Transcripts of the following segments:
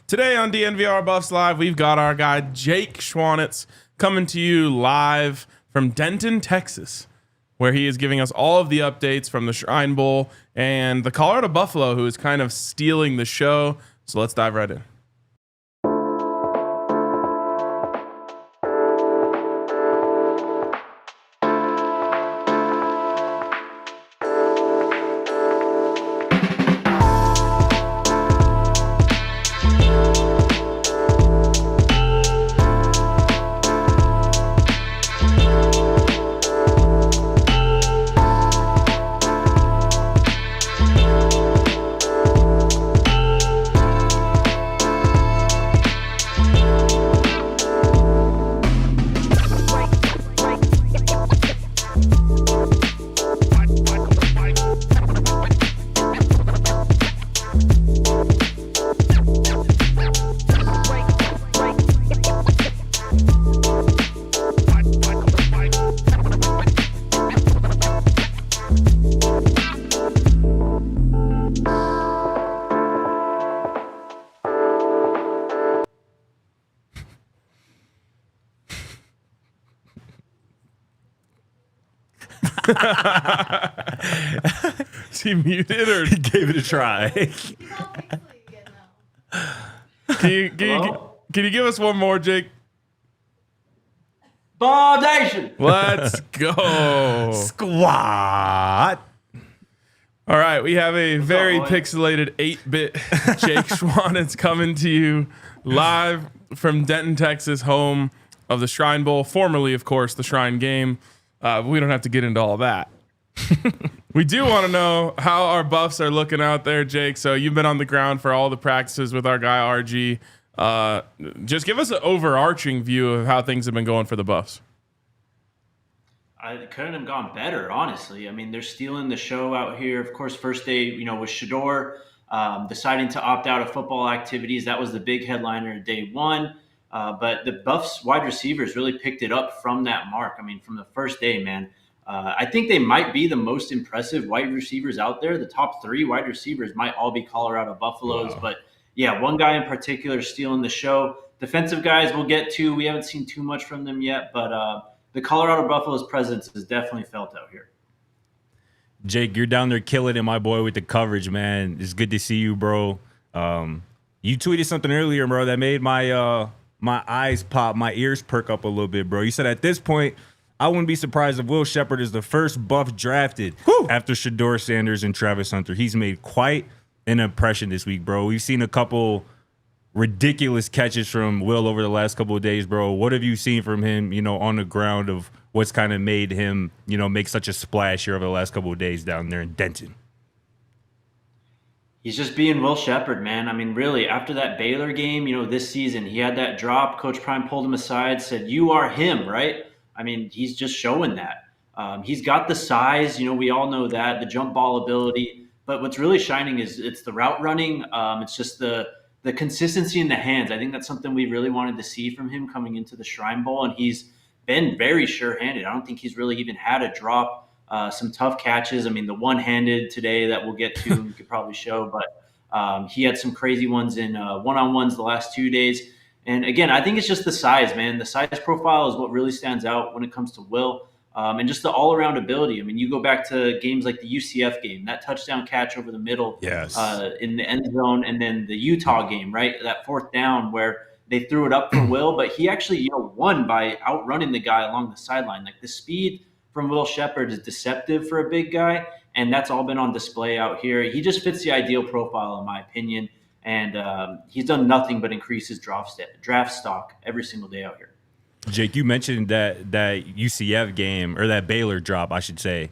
Today on DNVR Buffs Live, we've got our guy Jake Schwantiz coming to you live from Denton, Texas, where he is giving us all of the updates from the Shrine Bowl and the Colorado Buffalo, who is kind of stealing the show. So let's dive right in. Is he muted or he gave it a try? Can you give us one more, Jake? Ball Nation. Let's go. Squat. All right, we have a very pixelated 8-bit Jake Schwantiz coming to you live from Denton, Texas, home of the Shrine Bowl, formerly, of course, the Shrine Game. We don't have to get into all that. We do want to know how our Buffs are looking out there, Jake. So you've been on the ground for all the practices with our guy RG. Just give us an overarching view of how things have been going for the Buffs. I couldn't have gone better, honestly. I mean, they're stealing the show out here. Of course, first day, with Shedeur deciding to opt out of football activities. That was the big headliner day one. But the Buffs wide receivers really picked it up from that mark. I mean, from the first day, man. I think they might be the most impressive wide receivers out there. The top 3 wide receivers might all be Colorado Buffaloes. Wow. But, yeah, one guy in particular stealing the show. Defensive guys we'll get to. We haven't seen too much from them yet. But the Colorado Buffaloes' presence is definitely felt out here. Jake, you're down there killing it, my boy, with the coverage, man. It's good to see you, bro. You tweeted something earlier, bro, that made my eyes pop, my ears perk up a little bit, bro. You said at this point, I wouldn't be surprised if Will Sheppard is the first Buff drafted after Shedeur Sanders and Travis Hunter. He's made quite an impression this week, bro. We've seen a couple ridiculous catches from Will over the last couple of days, bro. What have you seen from him, on the ground of what's kind of made him, make such a splash here over the last couple of days down there in Denton? He's just being Will Sheppard, man. I mean, really, after that Baylor game, this season, he had that drop. Coach Prime pulled him aside, said, "You are him," right? I mean, he's just showing that. He's got the size. We all know that, the jump ball ability. But what's really shining is it's the route running. It's just the consistency in the hands. I think that's something we really wanted to see from him coming into the Shrine Bowl, and he's been very sure-handed. I don't think he's really even had a drop. Some tough catches. I mean, the one-handed today that we'll get to, we could probably show, but he had some crazy ones in one-on-ones the last 2 days. And again, I think it's just the size, man. The size profile is what really stands out when it comes to Will, and just the all-around ability. I mean, you go back to games like the UCF game, that touchdown catch over the middle in the end zone, and then the Utah game, right? That 4th down where they threw it up for Will, but he actually won by outrunning the guy along the sideline. Like, the speed from Will Sheppard is deceptive for a big guy, and that's all been on display out here. He just fits the ideal profile, in my opinion, and he's done nothing but increase his draft stock every single day out here. Jake, you mentioned that UCF game, or that Baylor drop, I should say.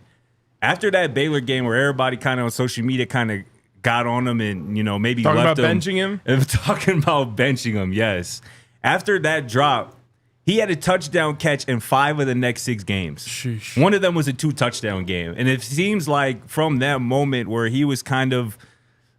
After that Baylor game where everybody kind of on social media kind of got on him and, maybe talking left about him. benching him? Talking about benching him, yes. After that drop, he had a touchdown catch in 5 of the next 6 games. Sheesh. One of them was a 2-touchdown game. And it seems like from that moment where he was kind of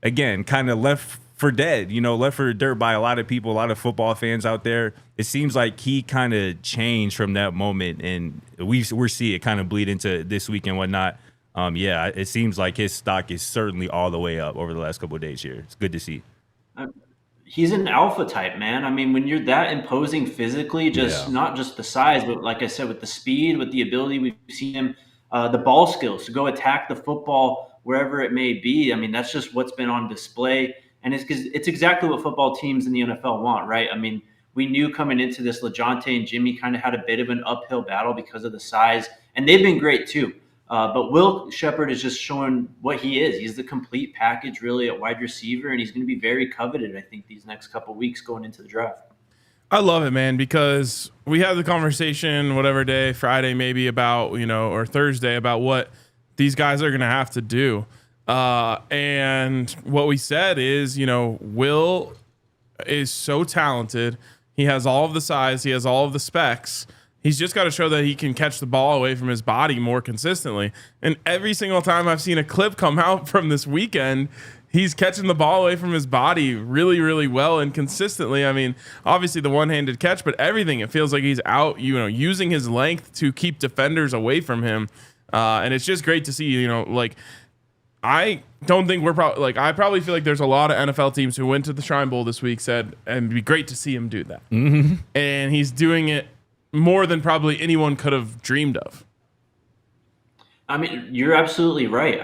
left for dead, left for dirt by a lot of people, a lot of football fans out there, it seems like he kind of changed from that moment. And we're seeing it kind of bleed into this week and whatnot. It seems like his stock is certainly all the way up over the last couple of days here. It's good to see. he's an alpha type, man. I mean, when you're that imposing physically, not just the size, but like I said, with the speed, with the ability, we've seen him, the ball skills to go attack the football wherever it may be. I mean, that's just what's been on display. And it's exactly what football teams in the NFL want, right? I mean, we knew coming into this, LaJohntay and Jimmy kind of had a bit of an uphill battle because of the size, and they've been great too. But Will Sheppard is just showing what he is. He's the complete package, really, at wide receiver, and he's going to be very coveted, I think, these next couple of weeks going into the draft. I love it, man, because we had the conversation, whatever day, Friday maybe, about, or Thursday, about what these guys are going to have to do. And what we said is, Will is so talented. He has all of the size. He has all of the specs. He's just got to show that he can catch the ball away from his body more consistently. And every single time I've seen a clip come out from this weekend, he's catching the ball away from his body really, really well and consistently. I mean, obviously the one-handed catch, but everything, it feels like he's out, using his length to keep defenders away from him. And it's just great to see, I don't think I probably feel like there's a lot of NFL teams who went to the Shrine Bowl this week said, and it'd be great to see him do that. Mm-hmm. And he's doing it more than probably anyone could have dreamed of. I mean, you're absolutely right.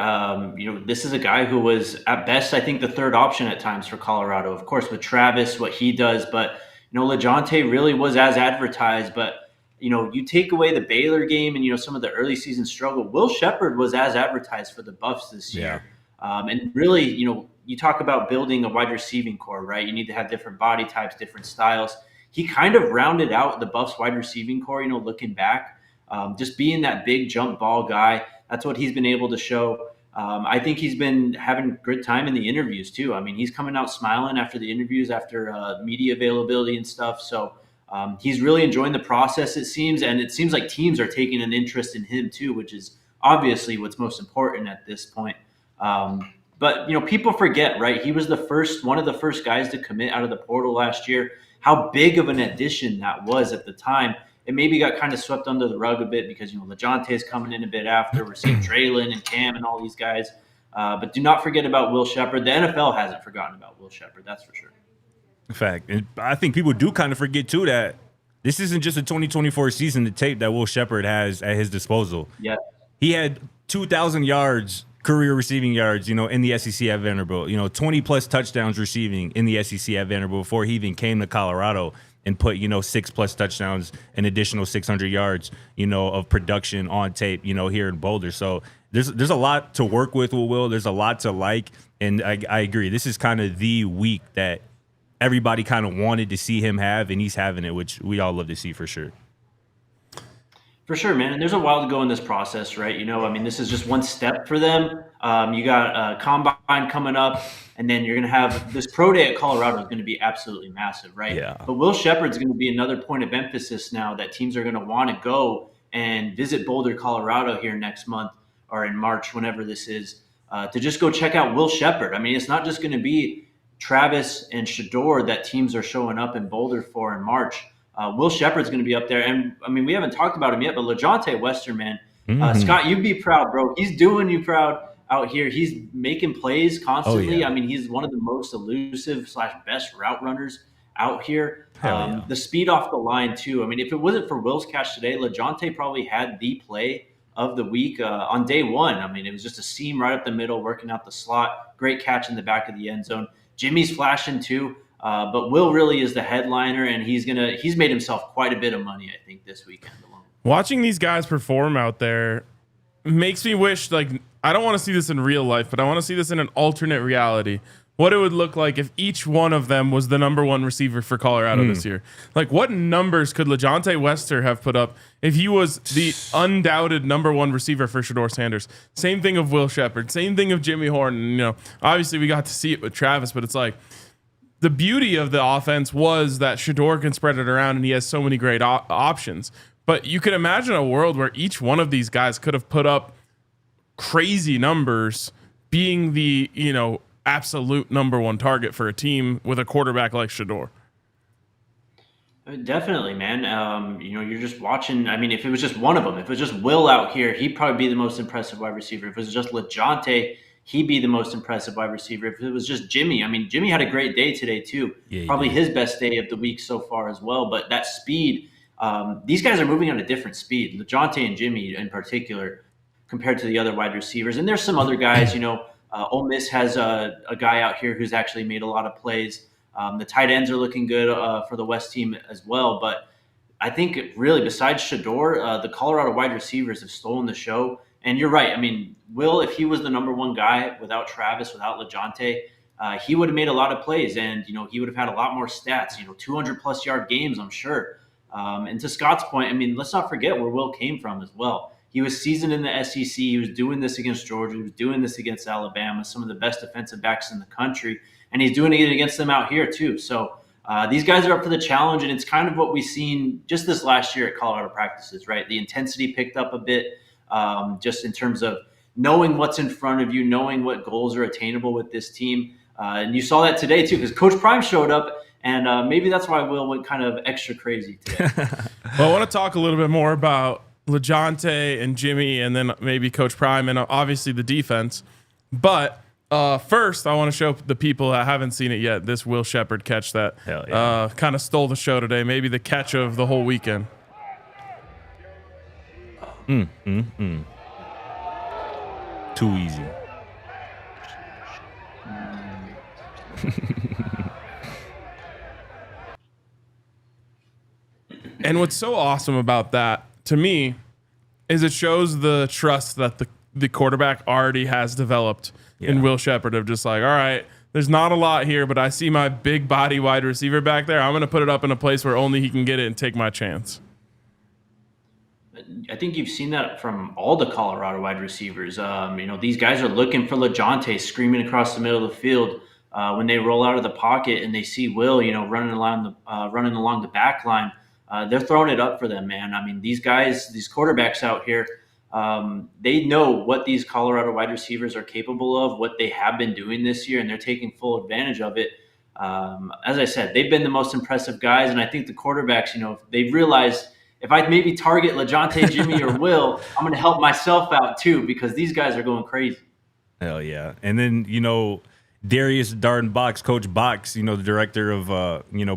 This is a guy who was at best, I think, the third option at times for Colorado. Of course, with Travis, what he does, but LaJohntay really was as advertised. But you take away the Baylor game and some of the early season struggle. Will Sheppard was as advertised for the Buffs this year, and really, you talk about building a wide receiving core, right? You need to have different body types, different styles. He kind of rounded out the Buffs wide receiving core, looking back, just being that big jump ball guy. That's what he's been able to show. I think he's been having good time in the interviews too. I mean, he's coming out smiling after the interviews, after media availability and stuff. So he's really enjoying the process, it seems. And it seems like teams are taking an interest in him too, which is obviously what's most important at this point. But people forget, right? He was one of the first guys to commit out of the portal last year. How big of an addition that was at the time. It maybe got kind of swept under the rug a bit because, LaJohntay is coming in a bit after. We're seeing Traylon and Cam and all these guys. But do not forget about Will Sheppard. The NFL hasn't forgotten about Will Sheppard, that's for sure. In fact, and I think people do kind of forget, too, that this isn't just a 2024 season, the tape that Will Sheppard has at his disposal. Yeah. He had 2,000 yards, career receiving yards, in the SEC at Vanderbilt. 20-plus touchdowns receiving in the SEC at Vanderbilt before he even came to Colorado and put, 6+ touchdowns, an additional 600 yards, of production on tape, here in Boulder. So there's a lot to work with Will. There's a lot to like. And I agree. This is kind of the week that everybody kind of wanted to see him have, and he's having it, which we all love to see for sure. For sure, man. And there's a while to go in this process, right? This is just one step for them. You got a combine coming up, and then you're going to have this pro day at Colorado is going to be absolutely massive, right? Yeah. But Will Sheppard's going to be another point of emphasis now that teams are going to want to go and visit Boulder, Colorado here next month or in March, whenever this is, to just go check out Will Sheppard. I mean, it's not just going to be Travis and Shedeur that teams are showing up in Boulder for in March. Will Sheppard's going to be up there. And, we haven't talked about him yet, but LaJohntay Wester, man. Scott, you'd be proud, bro. He's doing you proud out here. He's making plays constantly. Oh, yeah. He's one of the most elusive / best route runners out here. Yeah. The speed off the line, too. If it wasn't for Will's catch today, LaJohntay probably had the play of the week on day one. It was just a seam right up the middle, working out the slot. Great catch in the back of the end zone. Jimmy's flashing, too. But Will really is the headliner, and he's made himself quite a bit of money, I think, this weekend alone. Watching these guys perform out there makes me wish, I don't want to see this in real life, but I want to see this in an alternate reality. What it would look like if each one of them was the number one receiver for Colorado this year. What numbers could LaJohntay Wester have put up if he was the undoubted number one receiver for Shedeur Sanders? Same thing of Will Sheppard. Same thing of Jimmy Horn. Obviously we got to see it with Travis, but it's the beauty of the offense was that Shedeur can spread it around and he has so many great options. But you could imagine a world where each one of these guys could have put up crazy numbers being the, absolute number one target for a team with a quarterback like Shedeur. Definitely, man. You're just watching. If it was just one of them, if it was just Will out here, he'd probably be the most impressive wide receiver. If it was just LaJohntay, he be the most impressive wide receiver. If it was just Jimmy, I mean, Jimmy had a great day today too. Yeah, probably his best day of the week so far as well. But that speed, these guys are moving at a different speed. LaJohntay and Jimmy in particular, compared to the other wide receivers. And there's some other guys, Ole Miss has a guy out here who's actually made a lot of plays. The tight ends are looking good for the West team as well. But I think really besides Shedeur, the Colorado wide receivers have stolen the show. And you're right. I mean, Will, if he was the number one guy without Travis, without LaJohntay, he would have made a lot of plays and, he would have had a lot more stats, 200 plus yard games, I'm sure. And to Scott's point, I mean, let's not forget where Will came from as well. He was seasoned in the SEC. He was doing this against Georgia. He was doing this against Alabama, some of the best defensive backs in the country. And he's doing it against them out here too. So these guys are up for the challenge. And it's kind of what we've seen just this last year at Colorado practices, right? The intensity picked up a bit just in terms of knowing what's in front of you, knowing what goals are attainable with this team. And you saw that today too, because Coach Prime showed up. And maybe that's why Will went kind of extra crazy today. Well, I want to talk a little bit more about LaJohntay and Jimmy, and then maybe Coach Prime, and obviously the defense. But first, I want to show the people that haven't seen it yet this Will Sheppard catch that kind of stole the show today. Maybe the catch of the whole weekend. Too easy. And what's so awesome about that, to me, is it shows the trust that the quarterback already has developed in Will Sheppard of just like, all right, there's not a lot here, but I see my big body wide receiver back there. I'm going to put it up in a place where only he can get it and take my chance. I think you've seen that from all the Colorado wide receivers. These guys are looking for LaJohntay screaming across the middle of the field when they roll out of the pocket and they see Will, running along the back line. They're throwing it up for them, man. I mean, these guys, these quarterbacks out here, they know what these Colorado wide receivers are capable of, what they have been doing this year, and they're taking full advantage of it. As I said, they've been the most impressive guys, and I think the quarterbacks, they've realized if I maybe target LaJohntay, Jimmy, or Will, I'm going to help myself out too because these guys are going crazy. Hell yeah. And then, Darius Darden-Box, Coach Box, the director of,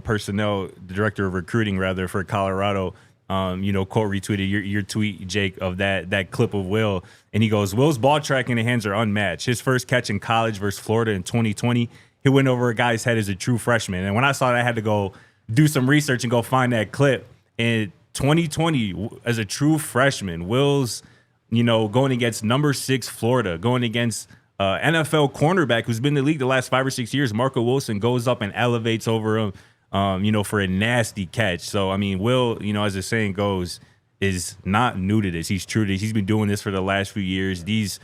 personnel, the director of recruiting, rather, for Colorado, quote retweeted your tweet, Jake, of that clip of Will. And he goes, Will's ball tracking and hands are unmatched. His first catch in college versus Florida in 2020, he went over a guy's head as a true freshman. And when I saw that, I had to go do some research and go find that clip. And 2020, as a true freshman, Will's, going against number 6 Florida, going against NFL cornerback who's been in the league the last 5 or 6 years, Marco Wilson, goes up and elevates over him, for a nasty catch. So, I mean, Will, as the saying goes, is not new to this. He's true to this. He's been doing this for the last few years. These,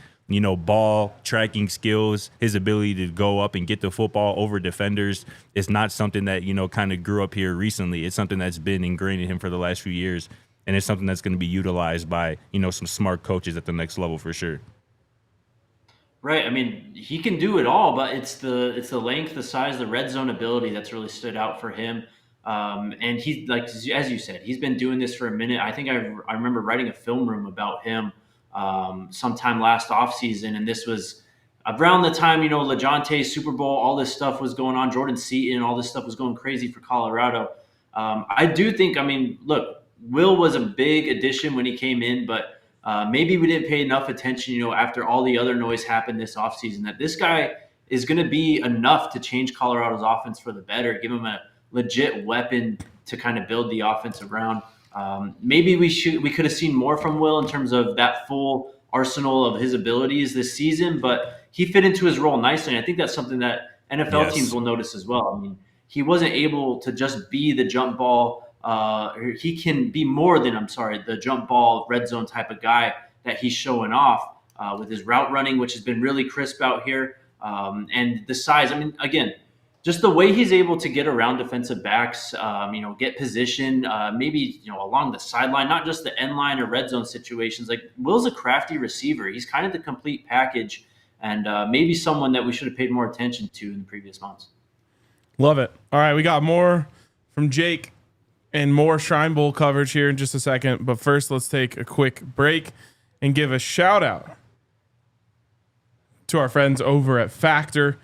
ball tracking skills, his ability to go up and get the football over defenders is not something that, kind of grew up here recently. It's something that's been ingrained in him for the last few years. And it's something that's going to be utilized by, some smart coaches at the next level for sure. Right. I mean, he can do it all, but it's the length, the size, the red zone ability that's really stood out for him. And he's like, as you said, he's been doing this for a minute. I think I remember writing a film room about him sometime last offseason, and this was around the time, LaJohntay, Super Bowl, all this stuff was going on, Jordan Seaton, all this stuff was going crazy for Colorado. I do think, look, Will was a big addition when he came in, but maybe we didn't pay enough attention, after all the other noise happened this offseason, that this guy is going to be enough to change Colorado's offense for the better, give him a legit weapon to kind of build the offense around. Maybe we could have seen more from Will in terms of that full arsenal of his abilities this season, but he fit into his role nicely. And I think that's something that NFL teams will notice as well. I mean, he wasn't able to just be the jump ball. He can be more than, the jump ball red zone type of guy that he's showing off with his route running, which has been really crisp out here. And the size, again, just the way he's able to get around defensive backs, get position, maybe, along the sideline, not just the end line or red zone situations. Like, Will's a crafty receiver. He's kind of the complete package, and maybe someone that we should have paid more attention to in the previous months. Love it. All right, we got more from Jake and more Shrine Bowl coverage here in just a second. But first, let's take a quick break and give a shout out to our friends over at Factor.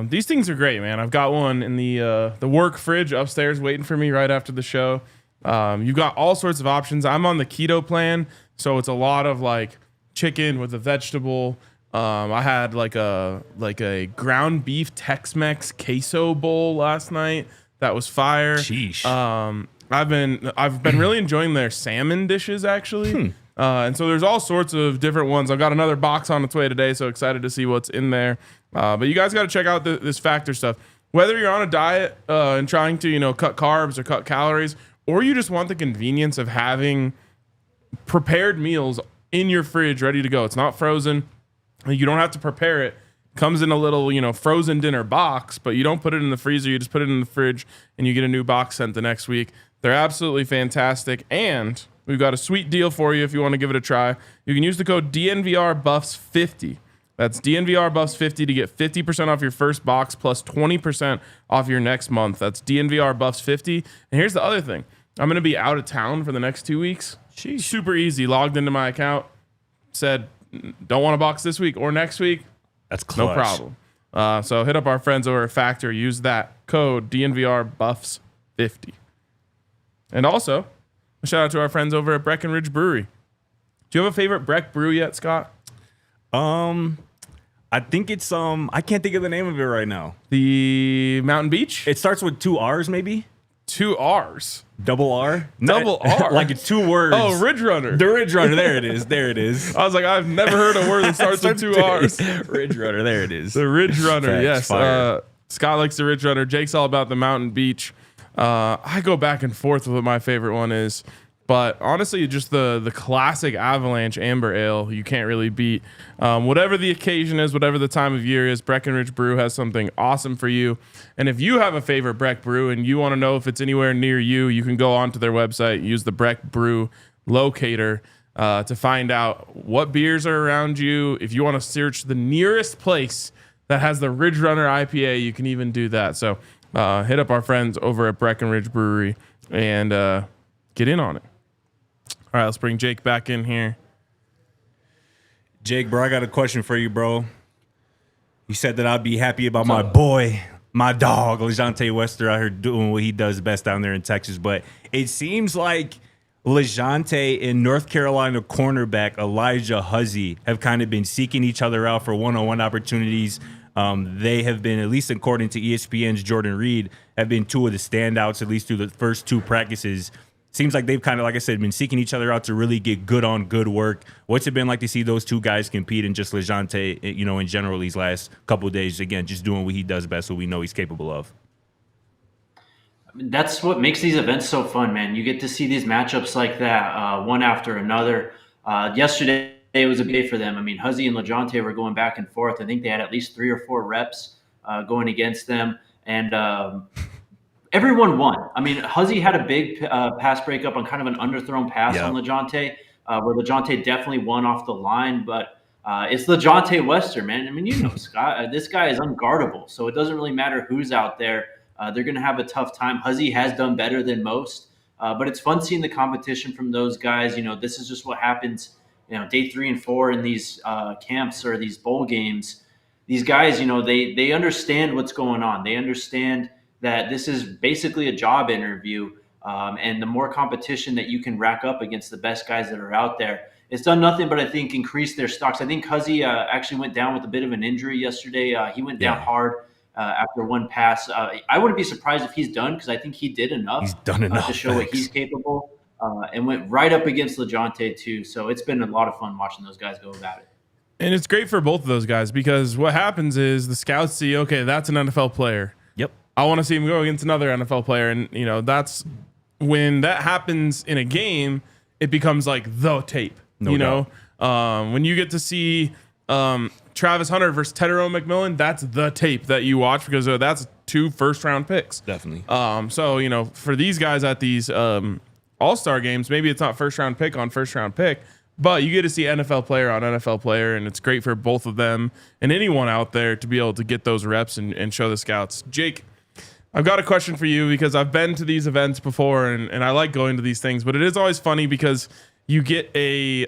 These things are great, man. I've got one in the work fridge upstairs waiting for me right after the show. You've got all sorts of options. I'm on the keto plan, so it's a lot of like chicken with a vegetable. I had like a ground beef Tex-Mex queso bowl last night. That was fire. Sheesh. I've been really enjoying their salmon dishes actually. And so there's all sorts of different ones. I've got another box on its way today, so excited to see what's in there. But you guys got to check out this Factor stuff. Whether you're on a diet and trying to cut carbs or cut calories, or you just want the convenience of having prepared meals in your fridge ready to go. It's not frozen. You don't have to prepare it. Comes in a little frozen dinner box, but you don't put it in the freezer. You just put it in the fridge, and you get a new box sent the next week. They're absolutely fantastic, and we've got a sweet deal for you if you want to give it a try. You can use the code DNVR Buffs 50. That's DNVR Buffs 50 to get 50% off your first box plus 20% off your next month. That's DNVR Buffs 50. And here's the other thing. I'm going to be out of town for the next 2 weeks. Sheesh. Super easy. Logged into my account. Said, don't want a box this week or next week. That's clutch. No problem. So hit up our friends over at Factor. Use that code DNVR Buffs 50. And also, a shout out to our friends over at Breckenridge Brewery. Do you have a favorite Breck brew yet, Scott? I think it's I can't think of the name of it right now. The Mountain Beach? It starts with 2 R's, maybe. 2 R's. Double R. Double R. Like it's 2 words. Oh, Ridge Runner. The Ridge Runner. There it is. There it is. I was like, I've never heard a word that starts with 2 R's. Ridge Runner. There it is. The Ridge Runner. Facts, Yes. Scott likes the Ridge Runner. Jake's all about the Mountain Beach. I go back and forth with what my favorite one is. But honestly, just the classic Avalanche Amber Ale, you can't really beat. Whatever the occasion is, whatever the time of year is, Breckenridge Brew has something awesome for you. And if you have a favorite Breck Brew and you want to know if it's anywhere near you, you can go onto their website, use the Breck Brew locator to find out what beers are around you. If you want to search the nearest place that has the Ridge Runner IPA, you can even do that. So hit up our friends over at Breckenridge Brewery and get in on it. All right, let's bring Jake back in here. Jake, bro, I got a question for you, bro. You said that I'd be happy about my boy, my dog, LaJohntay Wester out here doing what he does best down there in Texas. But it seems like LaJohntay and North Carolina cornerback Elijah Huzzie have kind of been seeking each other out for one-on-one opportunities. They have been, at least according to ESPN's Jordan Reed, have been 2 of the standouts, at least through the first 2 practices. Seems like they've kind of, like I said, been seeking each other out to really get good on good work. What's it been like to see those 2 guys compete and just LaJohntay, in general these last couple of days, again, just doing what he does best, what we know he's capable of? I mean, that's what makes these events so fun, man. You get to see these matchups like that, one after another. Yesterday, it was a big day for them. I mean, Huzzie and LaJohntay were going back and forth. I think they had at least 3 or 4 reps going against them. And everyone won. I mean, Huzzie had a big pass breakup on kind of an underthrown pass on LaJohntay, where LaJohntay definitely won off the line. But it's LaJohntay Wester, man. I mean, Scott, this guy is unguardable. So it doesn't really matter who's out there. They're going to have a tough time. Huzzie has done better than most. But it's fun seeing the competition from those guys. This is just what happens, day 3 and 4 in these camps or these bowl games. These guys, they understand what's going on. They understand that this is basically a job interview, and the more competition that you can rack up against the best guys that are out there, it's done nothing but, I think, increase their stocks. I think Huzzie actually went down with a bit of an injury yesterday. He went down hard after one pass. I wouldn't be surprised if he's done, because I think he did enough. He's done enough to show what he's capable, and went right up against LaJohntay too. So it's been a lot of fun watching those guys go about it. And it's great for both of those guys, because what happens is the scouts see, okay, that's an NFL player. Yep. I want to see him go against another NFL player. And, that's when that happens in a game, it becomes like the tape, No doubt. When you get to see Travis Hunter versus Tedero McMillan, that's the tape that you watch, because that's 2 first-round picks. Definitely. So, for these guys at these all-star games, maybe it's not first-round pick on first-round pick, but you get to see NFL player on NFL player, and it's great for both of them and anyone out there to be able to get those reps and show the scouts. Jake, I've got a question for you, because I've been to these events before and I like going to these things, but it is always funny because you get a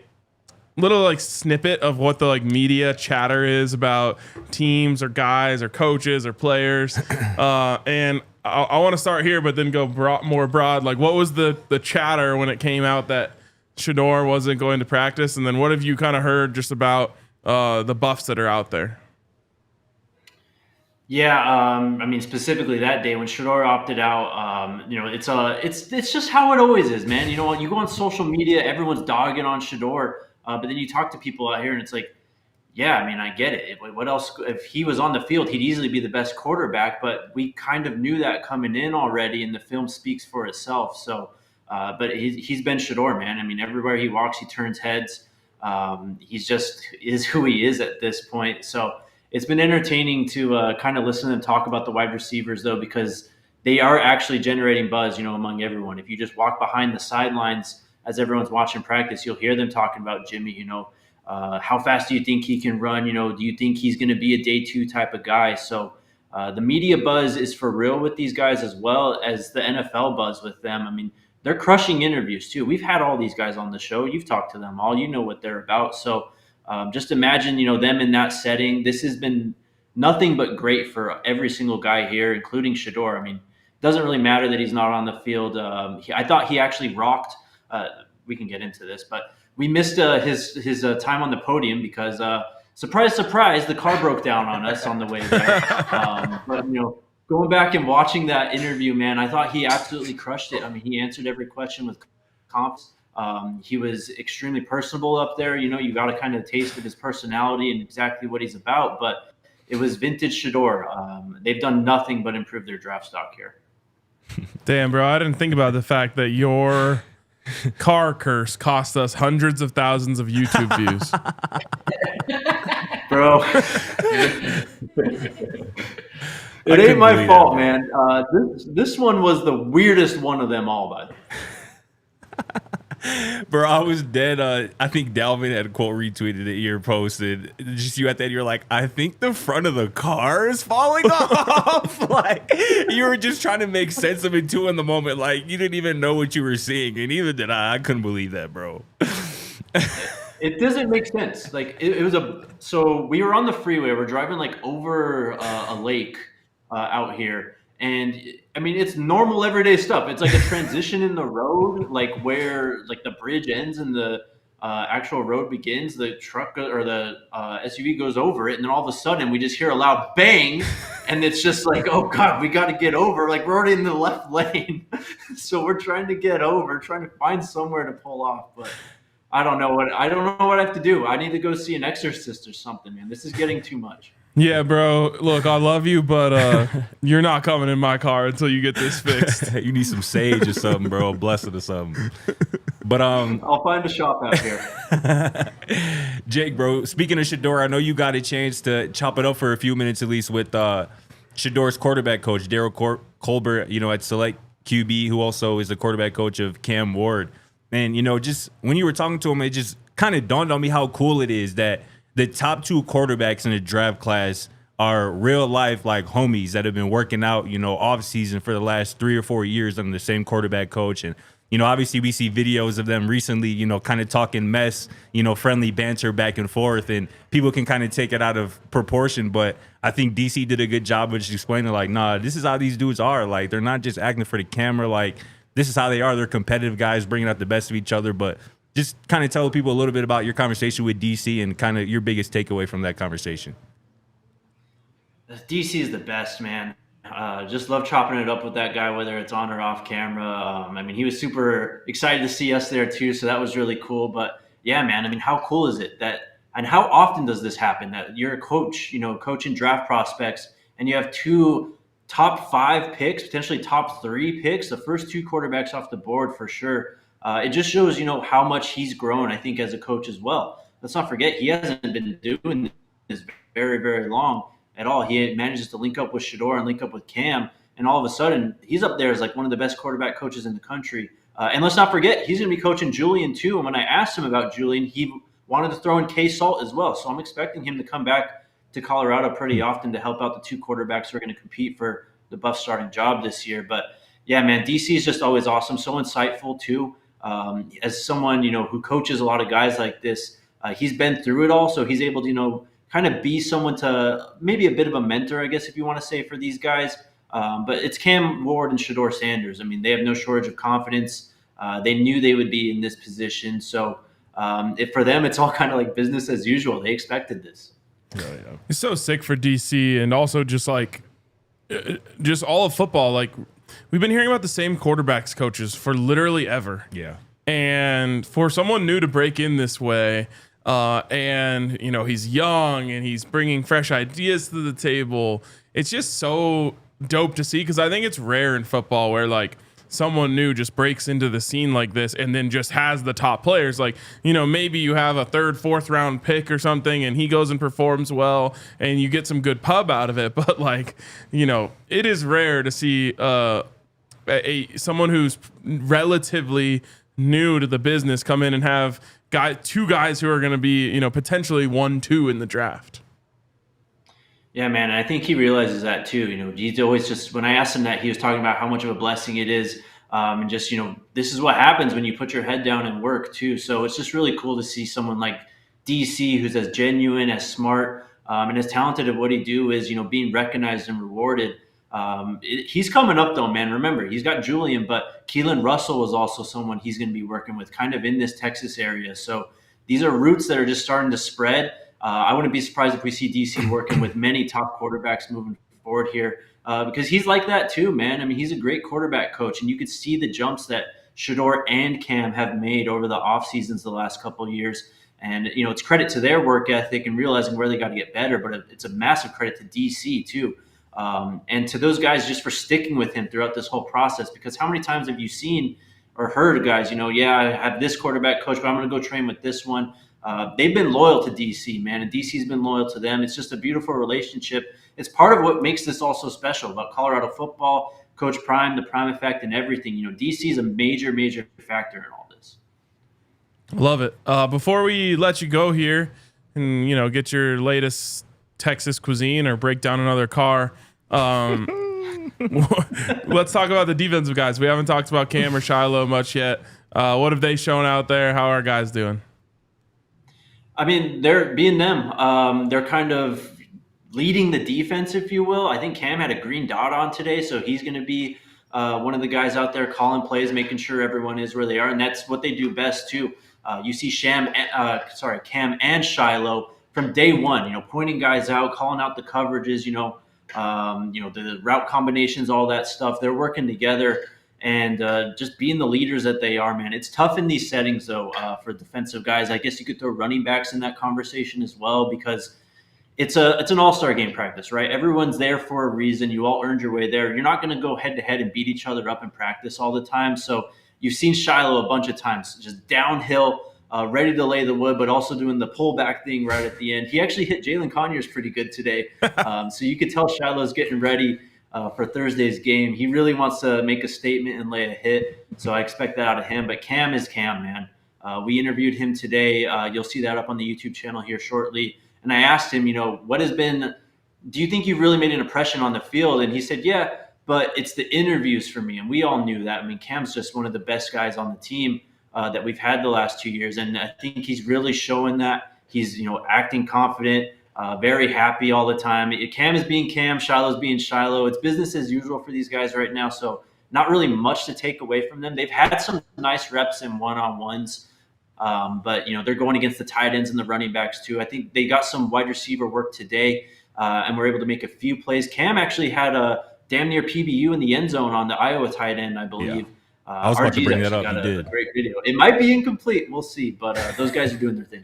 little like snippet of what the like media chatter is about teams or guys or coaches or players, and I want to start here, but then go more broad. Like, what was the chatter when it came out that Shedeur wasn't going to practice, and then what have you kind of heard just about the Buffs that are out there? Yeah, I mean, specifically that day when Shedeur opted out, it's just how it always is, man. You know, you go on social media, everyone's dogging on Shedeur, but then you talk to people out here, and it's like, yeah, I mean, I get it. What else? If he was on the field, he'd easily be the best quarterback, but we kind of knew that coming in already, and the film speaks for itself. So, but he's been Shedeur, man. I mean, everywhere he walks, he turns heads. He's just is who he is at this point. So it's been entertaining to kind of listen to them talk about the wide receivers, though, because they are actually generating buzz, among everyone. If you just walk behind the sidelines as everyone's watching practice, you'll hear them talking about Jimmy, how fast do you think he can run? Do you think he's going to be a day 2 type of guy? So the media buzz is for real with these guys as well as the NFL buzz with them. I mean, they're crushing interviews too. We've had all these guys on the show. You've talked to them all. You know what they're about. So just imagine, them in that setting. This has been nothing but great for every single guy here, including Shedeur. I mean, it doesn't really matter that he's not on the field. I thought he actually rocked. We can get into this, but we missed his time on the podium because, surprise, surprise, the car broke down on us on the way there. But, going back and watching that interview, man, I thought he absolutely crushed it. I mean, he answered every question with confidence. He was extremely personable up there. You got a kind of taste of his personality and exactly what he's about. But it was vintage Shedeur. They've done nothing but improve their draft stock here. Damn, bro, I didn't think about the fact that your car curse cost us hundreds of thousands of YouTube views. Bro. It ain't my fault, man. This one was the weirdest one of them all, by the way. Bro, I was dead. I think Dalvin had quote retweeted it. You posted just you at that. You're like, I think the front of the car is falling off. Like you were just trying to make sense of it too in the moment. Like you didn't even know what you were seeing, and neither did I. I couldn't believe that, bro. It doesn't make sense. Like it was so we were on the freeway. We're driving like over a lake out here. And I mean, it's normal everyday stuff. It's like a transition in the road, like where like the bridge ends and the actual road begins. The truck or the SUV goes over it, and then all of a sudden we just hear a loud bang, and it's just like, oh god, we got to get over. Like we're already in the left lane, so we're trying to get over, trying to find somewhere to pull off. But I don't know what I have to do. I need to go see an exorcist or something, man. This is getting too much. Yeah, bro. Look, I love you, but you're not coming in my car until you get this fixed. You need some sage or something, bro. Blessed or something. But I'll find a shop out here. Jake, bro. Speaking of Shedeur, I know you got a chance to chop it up for a few minutes at least with Shedeur's quarterback coach, Daryl Colbert. At Select QB, who also is the quarterback coach of Cam Ward. And just when you were talking to him, it just kind of dawned on me how cool it is that the top 2 quarterbacks in the draft class are real life like homies that have been working out, off season for the last 3 or 4 years under the same quarterback coach. And, obviously we see videos of them recently, kind of talking mess, friendly banter back and forth, and people can kind of take it out of proportion. But I think DC did a good job of just explaining like, nah, this is how these dudes are. Like, they're not just acting for the camera. Like, this is how they are. They're competitive guys bringing out the best of each other. But just kind of tell people a little bit about your conversation with DC and kind of your biggest takeaway from that conversation. DC is the best, man. Just love chopping it up with that guy, whether it's on or off camera. I mean, he was super excited to see us there too, so that was really cool. But yeah, man, I mean, how cool is it and how often does this happen that you're a coach, coaching draft prospects, and you have 2 top 5 picks, potentially top 3 picks, the first 2 quarterbacks off the board for sure. It just shows, how much he's grown, I think, as a coach as well. Let's not forget, he hasn't been doing this very, very long at all. He manages to link up with Shedeur and link up with Cam, and all of a sudden, he's up there as like one of the best quarterback coaches in the country. And let's not forget, he's going to be coaching Julian too. And when I asked him about Julian, he wanted to throw in K-Salt as well. So I'm expecting him to come back to Colorado pretty often to help out the 2 quarterbacks who are going to compete for the Buffs starting job this year. But yeah, man, DC is just always awesome, so insightful too. As someone, who coaches a lot of guys like this, He's been through it all, so he's able to, kind of be someone to maybe a bit of a mentor, I guess, if you want to say, for these guys. But it's Cam Ward and Shedeur Sanders. I mean, they have no shortage of confidence. They knew they would be in this position. So for them, it's all kind of like business as usual. They expected this. Oh, yeah. It's so sick for DC, and also just all of football. Like, we've been hearing about the same quarterbacks coaches for literally ever. Yeah. And for someone new to break in this way, and he's young and he's bringing fresh ideas to the table. It's just so dope to see, because I think it's rare in football where like someone new just breaks into the scene like this and then just has the top players. Like, maybe you have a 3rd, 4th round pick or something and he goes and performs well and you get some good pub out of it. But like, it is rare to see someone who's relatively new to the business come in and have two guys who are going to be, potentially 1-2 in the draft. Yeah, man. And I think he realizes that too. He's always just, when I asked him that, he was talking about how much of a blessing it is. And just, this is what happens when you put your head down and work too. So it's just really cool to see someone like DC, who's as genuine, as smart, and as talented at what he do is, being recognized and rewarded. He's coming up though, man. Remember, he's got Julian, but Keelan Russell was also someone he's going to be working with kind of in this Texas area. So these are roots that are just starting to spread. I wouldn't be surprised if we see DC working with many top quarterbacks moving forward here, because he's like that too, man. I mean, he's a great quarterback coach, and you could see the jumps that Shedeur and Cam have made over the off seasons the last couple of years. And, it's credit to their work ethic and realizing where they got to get better, but it's a massive credit to DC too. And to those guys just for sticking with him throughout this whole process, because how many times have you seen or heard guys, I have this quarterback coach, but I'm going to go train with this one. They've been loyal to DC, man, and DC's been loyal to them. It's just a beautiful relationship. It's part of what makes this all so special about Colorado football, Coach Prime, the Prime effect, and everything. DC is a major, major factor in all this. Love it. Before we let you go here and, get your latest Texas cuisine or break down another car, let's talk about the defensive guys. We haven't talked about Cam or Shilo much yet. What have they shown out there? How are guys doing? I mean, they're being them. They're kind of leading the defense, if you will. I think Cam had a green dot on today, so he's going to be one of the guys out there calling plays, making sure everyone is where they are, and that's what they do best too. You see Cam and Shilo from day one, pointing guys out, calling out the coverages, the route combinations, all that stuff. They're working together. And just being the leaders that they are, man. It's tough in these settings, though, for defensive guys. I guess you could throw running backs in that conversation as well, because it's an all-star game practice, right? Everyone's there for a reason. You all earned your way there. You're not going to go head-to-head and beat each other up in practice all the time. So you've seen Shilo a bunch of times, just downhill, ready to lay the wood, but also doing the pullback thing right at the end. He actually hit Jalen Conyers pretty good today. So you could tell Shilo's getting ready for Thursday's game. He really wants to make a statement and lay a hit, so I expect that out of him. But Cam is Cam, man. We interviewed him today. You'll see that up on the YouTube channel here shortly. And I asked him, do you think you've really made an impression on the field? And he said, yeah, but it's the interviews for me. And we all knew that. I mean, Cam's just one of the best guys on the team that we've had the last 2 years. And I think he's really showing that. He's, acting confident. Very happy all the time. Cam is being Cam, Shilo's being Shilo. It's business as usual for these guys right now, so not really much to take away from them. They've had some nice reps in one-on-ones, but they're going against the tight ends and the running backs too. I think they got some wide receiver work today, and were able to make a few plays. Cam actually had a damn near PBU in the end zone on the Iowa tight end, I believe. Yeah. I was about to bring that up. He did a great video. It might be incomplete. We'll see, but those guys are doing their thing.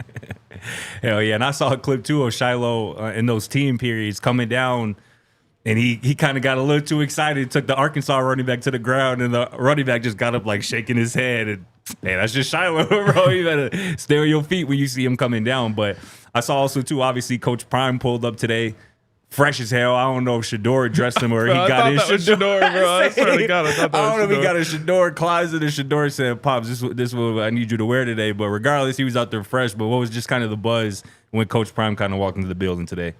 Hell yeah. And I saw a clip too of Shilo in those team periods coming down, and he kind of got a little too excited, took the Arkansas running back to the ground, and the running back just got up like shaking his head. And man, that's just Shilo, bro. You better stay on your feet when you see him coming down. But I saw also too, obviously, Coach Prime pulled up today. Fresh as hell. I don't know if Shedeur addressed him or he got his Shedeur, bro. I swear to God, I don't know if he got a Shedeur closet and Shedeur said, Pops, this is what I need you to wear today. But regardless, he was out there fresh. But what was just kind of the buzz when Coach Prime kind of walked into the building today?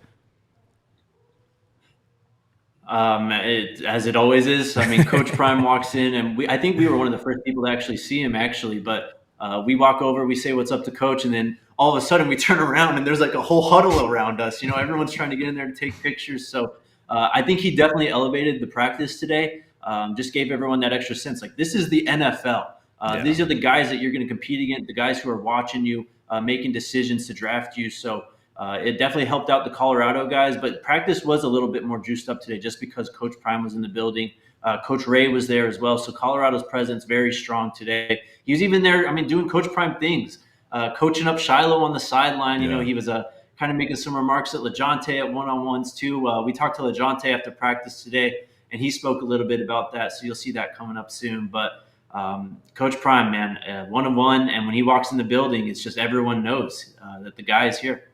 As it always is. I mean, Coach Prime walks in, and I think we were one of the first people to actually see him, actually. But we walk over, we say what's up to Coach, and then all of a sudden we turn around and there's like a whole huddle around us. Everyone's trying to get in there to take pictures. So I think he definitely elevated the practice today. Just gave everyone that extra sense. Like, this is the NFL. These are the guys that you're going to compete against, the guys who are watching you, making decisions to draft you. So it definitely helped out the Colorado guys. But practice was a little bit more juiced up today just because Coach Prime was in the building. Coach Ray was there as well. So Colorado's presence very strong today. He was even there, doing Coach Prime things, coaching up Shilo on the sideline. He was kind of making some remarks at LaJohntay at one-on-ones too. We talked to LaJohntay after practice today, and he spoke a little bit about that. So you'll see that coming up soon. But Coach Prime, man, one-on-one, and when he walks in the building, it's just everyone knows that the guy is here.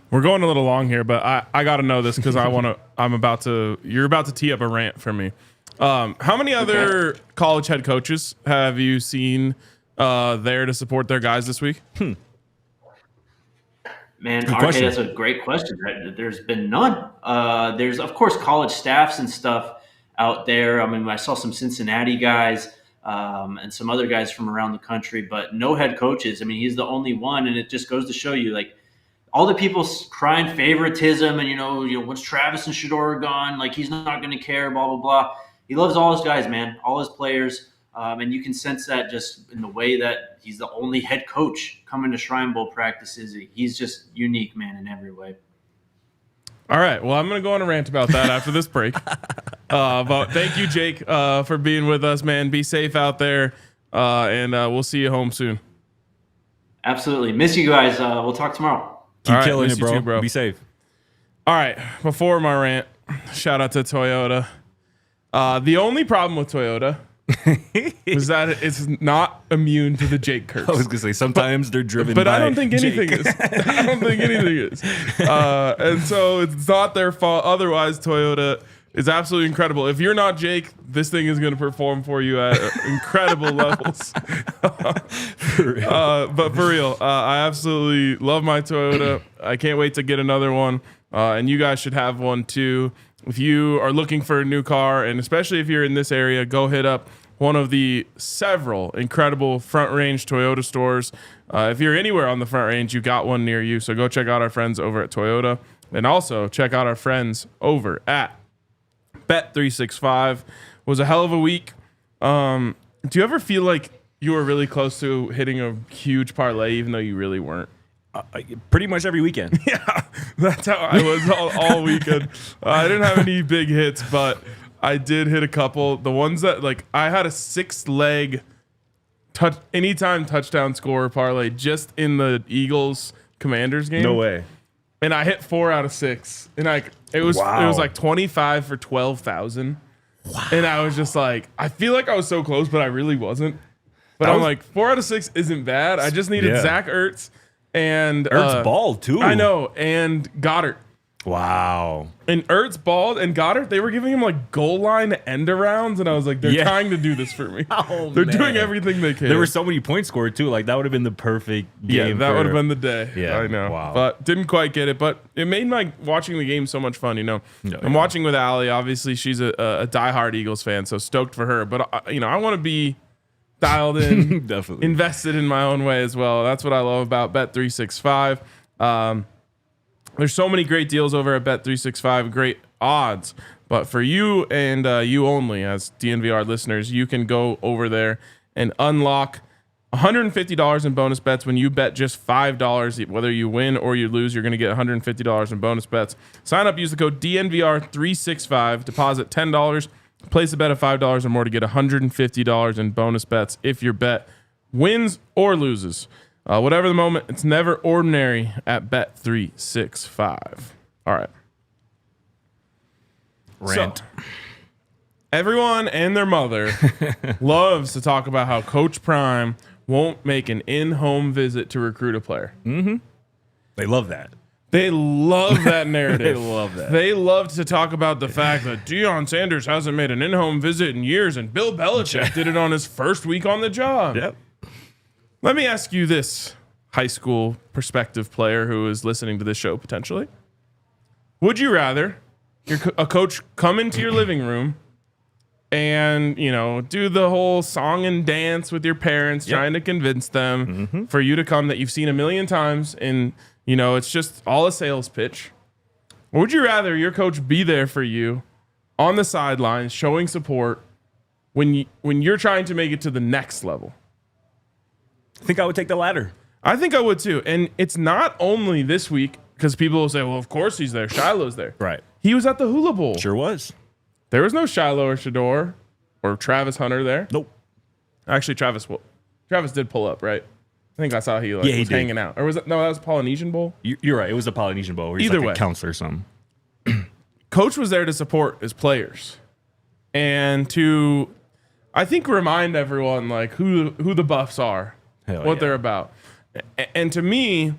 We're going a little long here, but I got to know this because you're about to tee up a rant for me. How many other college head coaches have you seen there to support their guys this week? Man, RK, that's a great question. There's been none. There's, of course, college staffs and stuff out there. I saw some Cincinnati guys and some other guys from around the country, but no head coaches. He's the only one, and it just goes to show you, like, all the people crying favoritism and, once Travis and Shedeur are gone, like, he's not going to care, blah, blah, blah. He loves all his guys, man, all his players. And you can sense that just in the way that he's the only head coach coming to Shrine Bowl practices. He's just unique, man, in every way. All right. Well, I'm going to go on a rant about that after this break. But thank you, Jake, for being with us, man. Be safe out there, and we'll see you home soon. Absolutely. Miss you guys. We'll talk tomorrow. Keep killing it, bro. Too, bro. Be safe. All right. Before my rant, shout out to Toyota. The only problem with Toyota is that it's not immune to the Jake curse. I was gonna say sometimes they're driven, but by I don't think anything Jake. is. I don't think anything is, and so it's not their fault. Otherwise, Toyota is absolutely incredible. If you're not Jake, this thing is going to perform for you at incredible levels. But for real, I absolutely love my Toyota. I can't wait to get another one, and you guys should have one too. If you are looking for a new car, and especially if you're in this area, go hit up one of the several incredible Front Range Toyota stores. If you're anywhere on the Front Range, you got one near you. So go check out our friends over at Toyota, and also check out our friends over at Bet365. Was a hell of a week. Do you ever feel like you were really close to hitting a huge parlay, even though you really weren't? Pretty much every weekend. Yeah, that's how I was all weekend. I didn't have any big hits, but I did hit a couple. The ones that, like, I had a 6-leg anytime touchdown scorer parlay just in the Eagles Commanders game. No way. And I hit 4 out of 6, and it was like 25 for 12,000. Wow. And I was just like, I feel like I was so close, but I really wasn't. But I'm like, 4 out of 6 isn't bad. I just needed Zach Ertz. And Ertz balled too. I know, and Goddard. Wow. And Ertz balled, and Goddard, they were giving him like goal line end arounds, and I was like, they're trying to do this for me. They're doing everything they can. There were so many points scored too. Like, that would have been the perfect game. Yeah, that would have been the day. Yeah, I know. Wow. But didn't quite get it. But it made my watching the game so much fun. I'm watching with Allie. Obviously, she's a diehard Eagles fan, so stoked for her. But I want to be dialed in, definitely invested in my own way as well. That's what I love about Bet365. There's so many great deals over at Bet365, great odds. But for you and you only, as DNVR listeners, you can go over there and unlock $150 in bonus bets when you bet just $5. Whether you win or you lose, you're going to get $150 in bonus bets. Sign up, use the code DNVR365, deposit $10. Place a bet of $5 or more to get $150 in bonus bets if your bet wins or loses. Whatever the moment, it's never ordinary at Bet365. All right. Rant. So, everyone and their mother loves to talk about how Coach Prime won't make an in-home visit to recruit a player. Mm-hmm. They love that. They love that narrative. They love that. They love to talk about the fact that Deion Sanders hasn't made an in-home visit in years, and Bill Belichick did it on his first week on the job. Yep. Let me ask you this, high school prospective player who is listening to this show potentially. Would you rather a coach come into your living room and, you know, do the whole song and dance with your parents, trying to convince them for you to come that you've seen a million times. And, you know, it's just all a sales pitch. Or would you rather your coach be there for you on the sidelines, showing support when you're trying to make it to the next level? I think I would take the latter. I think I would too. And it's not only this week, because people will say, well, of course he's there. Shiloh's there. Right. He was at the Hula Bowl. Sure was. There was no Shilo or Shedeur or Travis Hunter there. Nope. Actually, Travis did pull up, right? I think I saw he was did. hanging out. Or was it? No, that was Polynesian Bowl. You're right. It was a Polynesian Bowl. Where he's Either like way. a counselor or something. Coach was there to support his players and to, I think, remind everyone like who the Buffs are, what they're about. And to me,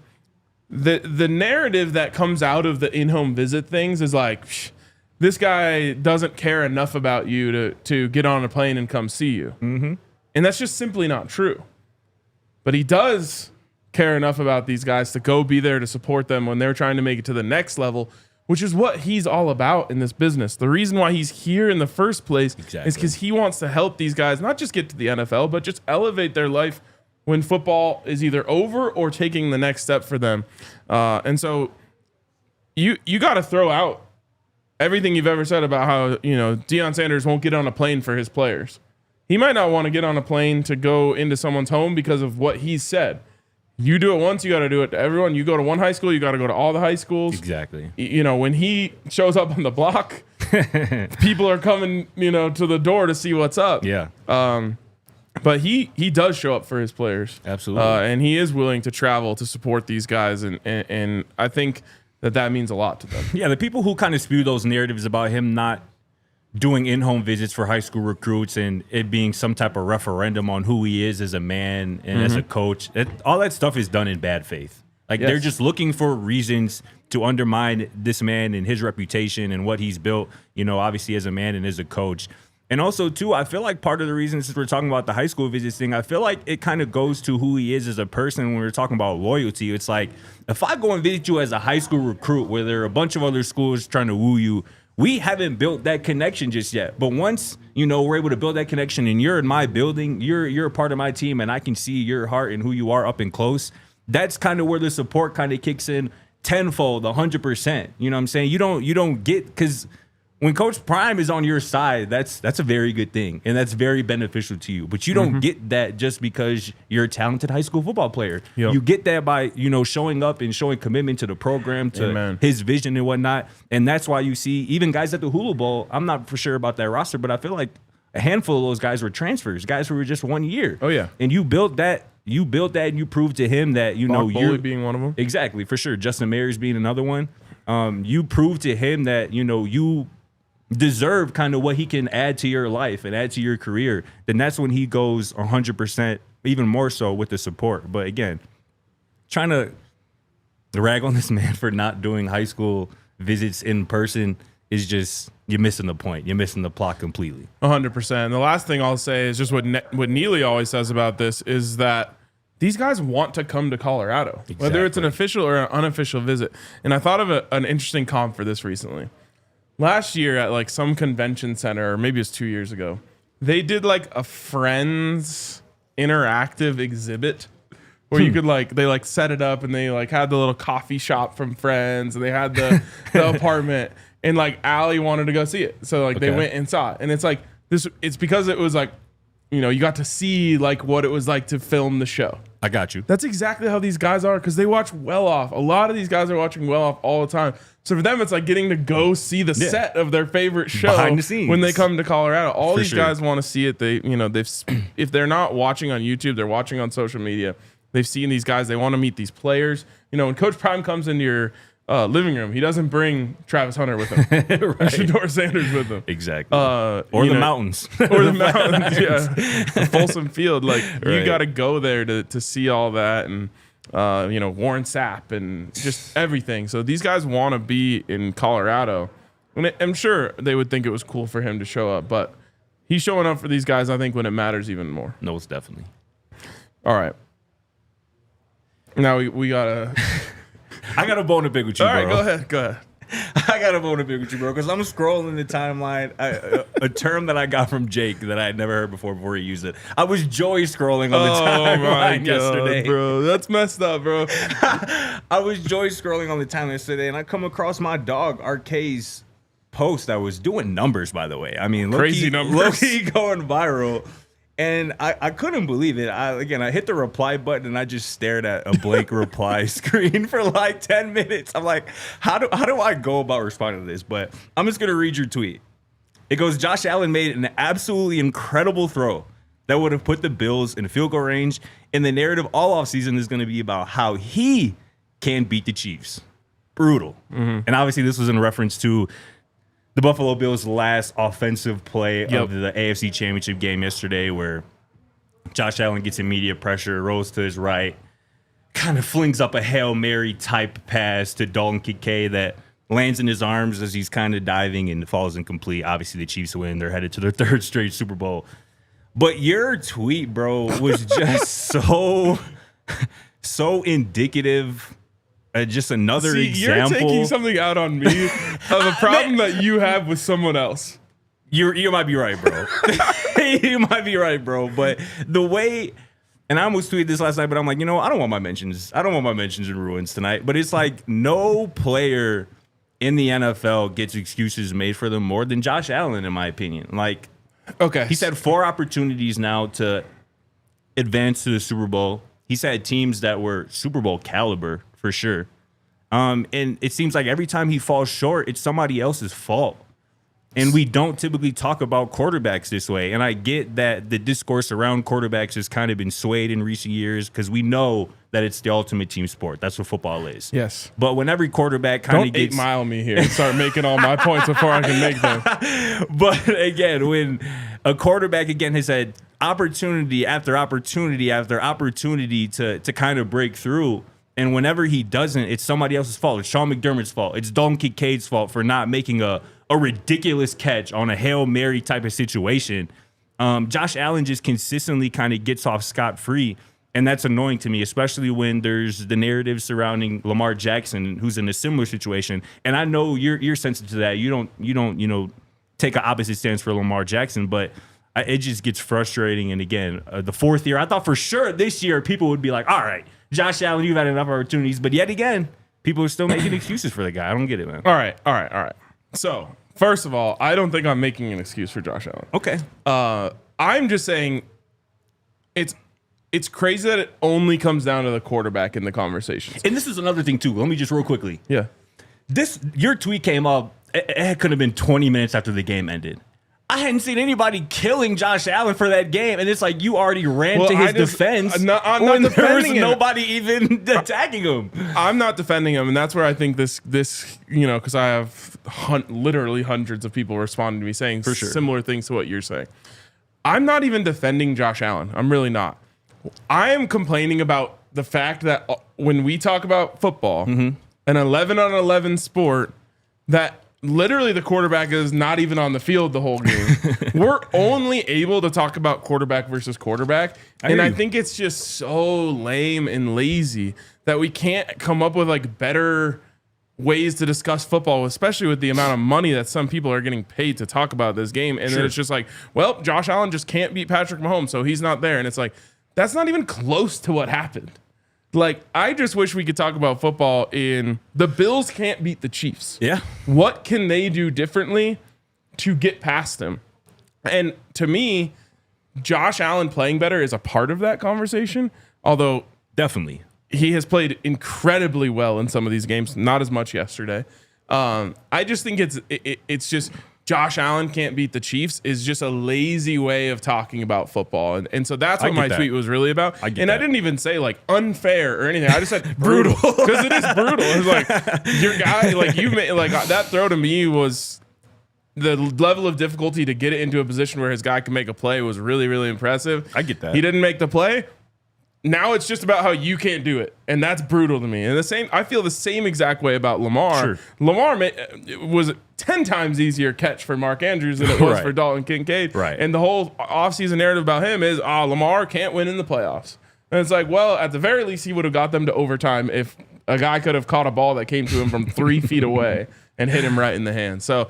the narrative that comes out of the in-home visit things is like, this guy doesn't care enough about you to get on a plane and come see you. Mm-hmm. And that's just simply not true. But he does care enough about these guys to go be there to support them when they're trying to make it to the next level, which is what he's all about in this business. The reason why he's here in the first place is because he wants to help these guys not just get to the NFL, but just elevate their life when football is either over or taking the next step for them. And so you got to throw out everything you've ever said about how, you know, Deion Sanders won't get on a plane for his players. He might not want to get on a plane to go into someone's home because of what he said. You do it once, you got to do it to everyone. You go to one high school, you got to go to all the high schools. Exactly. You know, when he shows up on the block, people are coming, you know, to the door to see what's up. Yeah. But he does show up for his players. Absolutely. And he is willing to travel to support these guys. And I think that means a lot to them. Yeah, the people who kind of spew those narratives about him not doing in-home visits for high school recruits and it being some type of referendum on who he is as a man and as a coach, all that stuff is done in bad faith. Like they're just looking for reasons to undermine this man and his reputation and what he's built, you know, obviously as a man and as a coach. And also, too, I feel like part of the reason, since we're talking about the high school visits thing, I feel like it kind of goes to who he is as a person when we're talking about loyalty. It's like, if I go and visit you as a high school recruit where there are a bunch of other schools trying to woo you, we haven't built that connection just yet. But once, you know, we're able to build that connection and you're in my building, you're a part of my team and I can see your heart and who you are up and close, that's kind of where the support kind of kicks in tenfold, 100%. You know what I'm saying? You don't get, because when Coach Prime is on your side, that's a very good thing, and that's very beneficial to you. But you don't get that just because you're a talented high school football player. Yep. You get that by, you know, showing up and showing commitment to the program, to his vision and whatnot. And that's why you see even guys at the Hula Bowl, I'm not for sure about that roster, but I feel like a handful of those guys were transfers, guys who were just 1 year. Oh, yeah. And you built that. You built that, and you proved to him that, you know, you're being one of them. Exactly, for sure. Justin Mayers being another one. You proved to him that, you know, you deserve kind of what he can add to your life and add to your career. Then that's when he goes 100%, even more so with the support. But again, trying to rag on this man for not doing high school visits in person is just, you're missing the point. You're missing the plot completely. 100%. And the last thing I'll say is just what Neely always says about this is that these guys want to come to Colorado, whether it's an official or an unofficial visit. And I thought of an interesting comp for this recently. Last year at like some convention center, or maybe it was 2 years ago, they did like a Friends interactive exhibit where you could they set it up and they like had the little coffee shop from Friends and they had the apartment and like Allie wanted to go see it. So like they went and saw it. And it's like this, it's because it was like, you know, you got to see like what it was like to film the show. I got you. That's exactly how these guys are because they watch Well Off. A lot of these guys are watching Well Off all the time. So for them, it's like getting to go see the set of their favorite show behind the scenes when they come to Colorado. All for these guys want to see it. They, you know, if they're not watching on YouTube, they're watching on social media. They've seen these guys. They want to meet these players. You know, when Coach Prime comes into your living room, he doesn't bring Travis Hunter with him, right. Shedeur Sanders with him, exactly, or the mountains, or the mountains, yeah, Folsom Field. Like you got to go there to see all that, and you know, Warren Sapp and just everything. So these guys want to be in Colorado, and I'm sure they would think it was cool for him to show up, but he's showing up for these guys. I think when it matters even more. No, it's definitely. All right, now we gotta. I got a bone to pick with you, all right, bro. go ahead. I got to vote a big with you, bro, because I'm scrolling the timeline. A term that I got from Jake that I had never heard before he used it. I was joy scrolling on the timeline yesterday. Bro. That's messed up, bro. I was joy scrolling on the timeline yesterday, and I come across my dog, RK's post that was doing numbers, by the way. I mean, crazy numbers. Low-key going viral. And I couldn't believe it. I hit the reply button and I just stared at a blank reply screen for like 10 minutes. I'm like, how do I go about responding to this? But I'm just going to read your tweet. It goes, Josh Allen made an absolutely incredible throw that would have put the Bills in field goal range. And the narrative all offseason is going to be about how he can beat the Chiefs. Brutal. Mm-hmm. And obviously this was in reference to the Buffalo Bills' last offensive play of the AFC Championship game yesterday, where Josh Allen gets immediate pressure, rolls to his right, kind of flings up a Hail Mary type pass to Dalton Kincaid that lands in his arms as he's kind of diving and falls incomplete. Obviously, the Chiefs win. They're headed to their third straight Super Bowl. But your tweet, bro, was just so indicative. Just another example. You're taking something out on me of a problem that you have with someone else. You might be right, bro. You might be right, bro. But the way, and I almost tweeted this last night, but I'm like, I don't want my mentions. I don't want my mentions in ruins tonight. But it's like no player in the NFL gets excuses made for them more than Josh Allen, in my opinion. Like, okay, he's had 4 opportunities now to advance to the Super Bowl. He's had teams that were Super Bowl caliber. For sure. And it seems like every time he falls short, it's somebody else's fault. And we don't typically talk about quarterbacks this way. And I get that the discourse around quarterbacks has kind of been swayed in recent years because we know that it's the ultimate team sport. That's what football is. Yes. But when every quarterback kind of gets... Don't 8 Mile me here and start making all my points before I can make them. But again, when a quarterback, again, has had opportunity after opportunity after opportunity to kind of break through, and whenever he doesn't, it's somebody else's fault. It's Sean McDermott's fault. It's Dalton Kincaid's fault for not making a ridiculous catch on a Hail Mary type of situation. Josh Allen just consistently kind of gets off scot-free, and that's annoying to me, especially when there's the narrative surrounding Lamar Jackson, who's in a similar situation. And I know you're sensitive to that. You don't take an opposite stance for Lamar Jackson, but it just gets frustrating. And again, the 4th year, I thought for sure this year people would be like, all right, Josh Allen, you've had enough opportunities. But yet again, people are still making excuses for the guy. I don't get it, man. All right. So, first of all, I don't think I'm making an excuse for Josh Allen. Okay. I'm just saying it's crazy that it only comes down to the quarterback in the conversations. And this is another thing, too. Let me just real quickly. Yeah. Your tweet came up, it could have been 20 minutes after the game ended. I hadn't seen anybody killing Josh Allen for that game, and it's like you already ran to his defense. I'm not when there was defending him. nobody even attacking him. I'm not defending him, and that's where I think this because I have literally hundreds of people responding to me saying similar things to what you're saying. I'm not even defending Josh Allen. I'm really not. I am complaining about the fact that when we talk about football, an 11-on-11 sport, that literally the quarterback is not even on the field the whole game. We're only able to talk about quarterback versus quarterback. I think it's just so lame and lazy that we can't come up with like better ways to discuss football, especially with the amount of money that some people are getting paid to talk about this game. And then it's just like, well, Josh Allen just can't beat Patrick Mahomes, so he's not there. And it's like, that's not even close to what happened. Like, I just wish we could talk about football in the Bills can't beat the Chiefs. Yeah. What can they do differently to get past them? And to me, Josh Allen playing better is a part of that conversation, although definitely he has played incredibly well in some of these games, not as much yesterday. I just think it's just Josh Allen can't beat the Chiefs is just a lazy way of talking about football. And so that's what my tweet was really about. I didn't even say like unfair or anything. I just said brutal because it is brutal. It's like your guy, like you made, like that throw to me was the level of difficulty to get it into a position where his guy can make a play was really, really impressive. I get that. He didn't make the play. Now it's just about how you can't do it, and that's brutal to me. And I feel the same exact way about Lamar. Sure. Lamar was 10 times easier catch for Mark Andrews than it was for Dalton Kincaid. Right. And the whole offseason narrative about him is, Lamar can't win in the playoffs. And it's like, well, at the very least, he would have got them to overtime if a guy could have caught a ball that came to him from 3 feet away and hit him right in the hand. So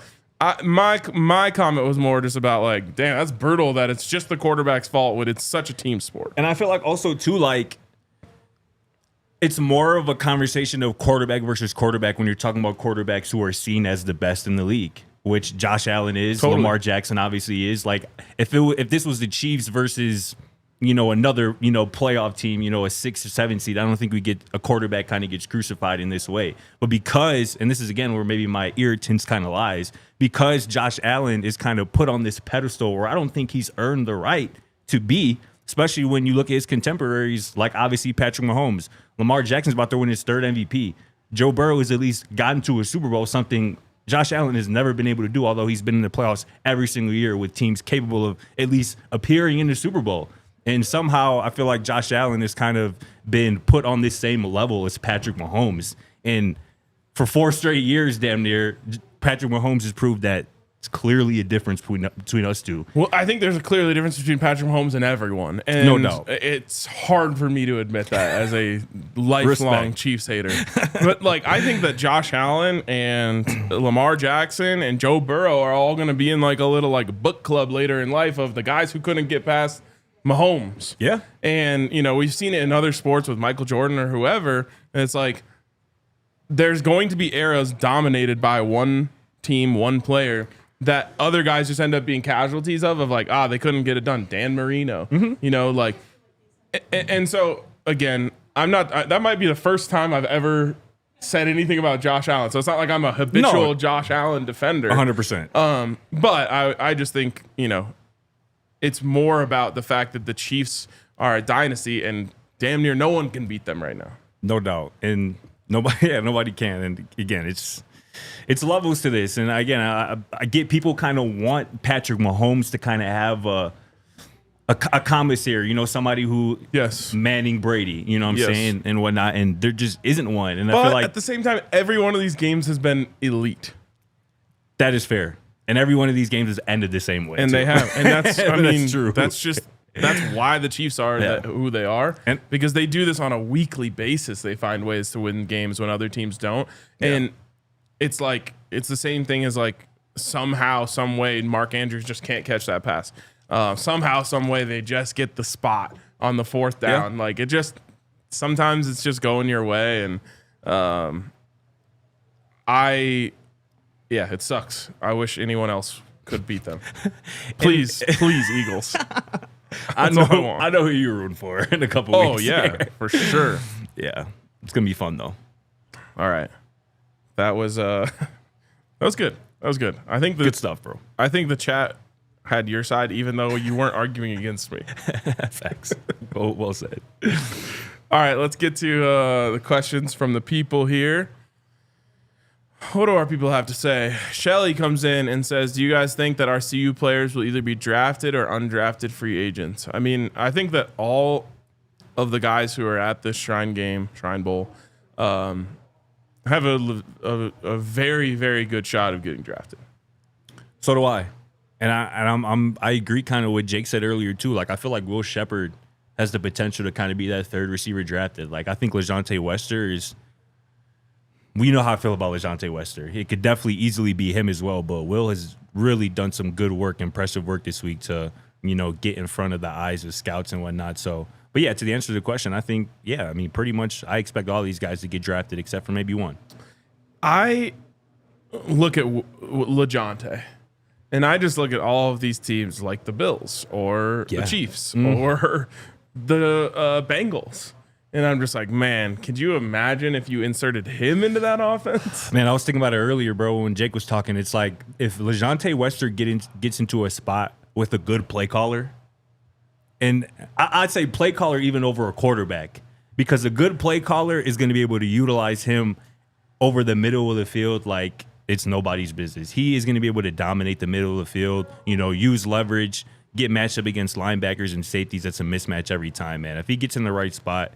my comment was more just about like, damn, that's brutal that it's just the quarterback's fault when it's such a team sport. And I feel like also too, like, it's more of a conversation of quarterback versus quarterback when you're talking about quarterbacks who are seen as the best in the league, which Josh Allen is, Totally. Lamar Jackson obviously is. Like, if this was the Chiefs versus, another, playoff team, a 6 or 7 seed, I don't think we get a quarterback kind of gets crucified in this way. But because, and this is again where maybe my irritants kind of lies, because Josh Allen is kind of put on this pedestal where I don't think he's earned the right to be, especially when you look at his contemporaries, like obviously Patrick Mahomes. Lamar Jackson's about to win his 3rd MVP. Joe Burrow has at least gotten to a Super Bowl, something Josh Allen has never been able to do, although he's been in the playoffs every single year with teams capable of at least appearing in the Super Bowl. And somehow I feel like Josh Allen has kind of been put on this same level as Patrick Mahomes. And for 4 straight years, damn near, Patrick Mahomes has proved that it's clearly a difference between us two. Well, I think there's a clearly difference between Patrick Mahomes and everyone. And no doubt. It's hard for me to admit that as a lifelong Chiefs hater. But like, I think that Josh Allen and Lamar Jackson and Joe Burrow are all going to be in like a little like book club later in life of the guys who couldn't get past Mahomes. Yeah. And, we've seen it in other sports with Michael Jordan or whoever. And it's like, there's going to be eras dominated by one team, one player that other guys just end up being casualties of like, they couldn't get it done. Dan Marino, and so again, I'm not, that might be the first time I've ever said anything about Josh Allen. So it's not like I'm a habitual Josh Allen defender. 100%. But I just think, it's more about the fact that the Chiefs are a dynasty and damn near no one can beat them right now. No doubt. And nobody can. And again, it's levels to this. And again, I get people kind of want Patrick Mahomes to kind of have a commissary, somebody who Manning Brady, you know what I'm saying, and whatnot. And there just isn't one. And I feel like at the same time, every one of these games has been elite. That is fair. And every one of these games has ended the same way. And they have. And that's, that's true. That's why the Chiefs are who they are. And because they do this on a weekly basis. They find ways to win games when other teams don't. Yeah. And it's like, it's the same thing as like somehow, some way, Mark Andrews just can't catch that pass. Somehow, some way, they just get the spot on the 4th down. Yeah. Like, it just, sometimes it's just going your way. And it sucks. I wish anyone else could beat them. Please, Eagles. I know who you're rooting for in a couple weeks. Oh, yeah, for sure. Yeah. It's going to be fun, though. All right. That was good. That was good. I think good stuff, bro. I think the chat had your side, even though you weren't arguing against me. Facts. Well said. All right, let's get to the questions from the people here. What do our people have to say? Shelly comes in and says, do you guys think that our CU players will either be drafted or undrafted free agents? I mean, I think that all of the guys who are at this Shrine Bowl, have a very, very good shot of getting drafted. So do I. And I agree kind of what Jake said earlier too. Like, I feel like Will Sheppard has the potential to kind of be that 3rd receiver drafted. Like, I think LaJohntay Wester is, we know how I feel about LaJohntay Wester. It could definitely easily be him as well, but Will has really done some good work, impressive work this week to, get in front of the eyes of scouts and whatnot. So, but yeah, to the answer to the question, I think, pretty much I expect all these guys to get drafted except for maybe one. I look at LaJohntay, and I just look at all of these teams like the Bills or the Chiefs or the Bengals. And I'm just like, man, could you imagine if you inserted him into that offense? Man, I was thinking about it earlier, bro, when Jake was talking. It's like if LaJohntay Wester gets into a spot with a good play caller, and I'd say play caller even over a quarterback, because a good play caller is going to be able to utilize him over the middle of the field like it's nobody's business. He is going to be able to dominate the middle of the field, use leverage, get matched up against linebackers and safeties. That's a mismatch every time, man. If he gets in the right spot,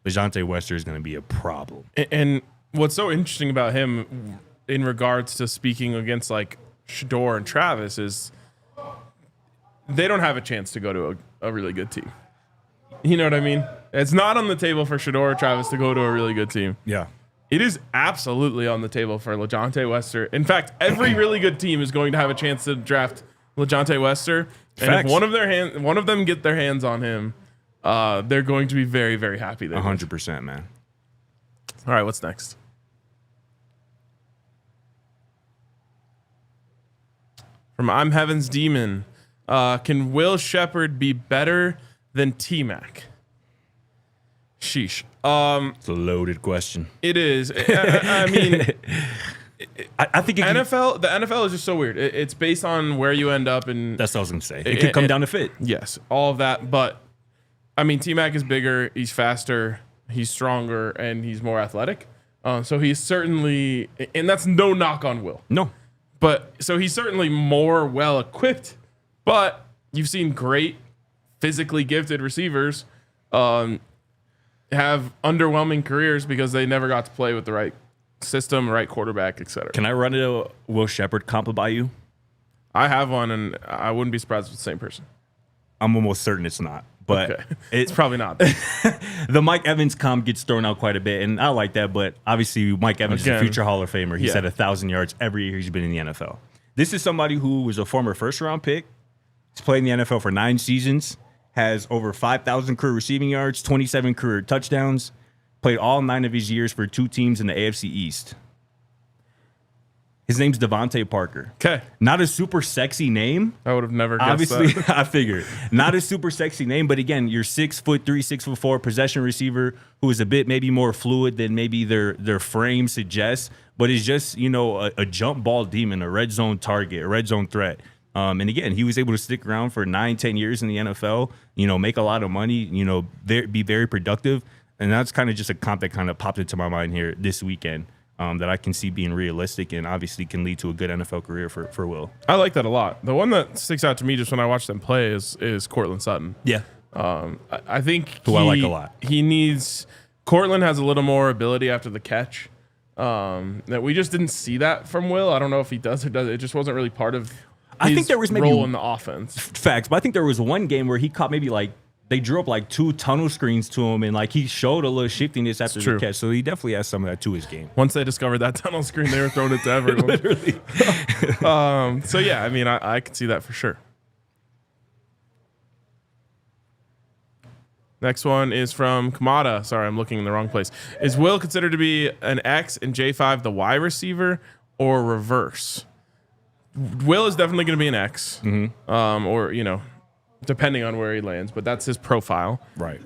LaJohntay Wester is going to be a problem. And what's so interesting about him in regards to speaking against like Shedeur and Travis is they don't have a chance to go to a really good team. You know what I mean? It's not on the table for Shedeur or Travis to go to a really good team. Yeah. It is absolutely on the table for LaJohntay Wester. In fact, every really good team is going to have a chance to draft LaJohntay Wester. And Facts. if one of them get their hands on him, they're going to be very, very happy. 100%, man. All right, what's next? From I'm Heaven's Demon. Can Will Sheppard be better than T-Mac? Sheesh. It's a loaded question. It is. I mean, I think the NFL is just so weird. It's based on where you end up, and that's what I was going to say. It could come down to fit. Yes, all of that. But I mean, T-Mac is bigger, he's faster, he's stronger, and he's more athletic. So he's certainly, and that's no knock on Will. No. But so he's certainly more well equipped. But you've seen great physically gifted receivers have underwhelming careers because they never got to play with the right system, right quarterback, etc. Can I run a Will Sheppard comp by you? I have one, and I wouldn't be surprised if it's the same person. I'm almost certain it's not. But okay. It's probably not. The Mike Evans comp gets thrown out quite a bit, and I like that. But obviously, Mike Evans is a future Hall of Famer. He's had 1,000 yards every year he's been in the NFL. This is somebody who was a former first-round pick. He's played in the NFL for 9 seasons. Has over 5,000 career receiving yards, 27 career touchdowns. Played all 9 of his years for 2 teams in the AFC East. His name's Devontae Parker. Okay. Not a super sexy name. I would have never guessed Obviously, that. I figured. Not a super sexy name, but again, you're 6'3", 6'4", possession receiver who is a bit maybe more fluid than maybe their frame suggests, but is just, a jump ball demon, a red zone target, a red zone threat. And again, he was able to stick around for 9-10 years in the NFL, make a lot of money, be very productive. And that's kind of just a comp that kind of popped into my mind here this weekend. That I can see being realistic and obviously can lead to a good NFL career for Will. I like that a lot. The one that sticks out to me just when I watch them play is Cortland Sutton. Yeah. I think I like a lot. Cortland has a little more ability after the catch. That we just didn't see that from Will. I don't know if he does or doesn't. It just wasn't really part of his role in the offense. Facts, but I think there was one game where he caught maybe they drew up 2 tunnel screens to him, and he showed a little shiftiness after the catch. So he definitely has some of that to his game. Once they discovered that tunnel screen, they were throwing it to everyone. Literally. So yeah, I mean, I can see that for sure. Next one is from Kamada. Sorry, I'm looking in the wrong place. Is Will considered to be an X and J5 the Y receiver or reverse? Will is definitely going to be an X, or depending on where he lands, but that's his profile. Right.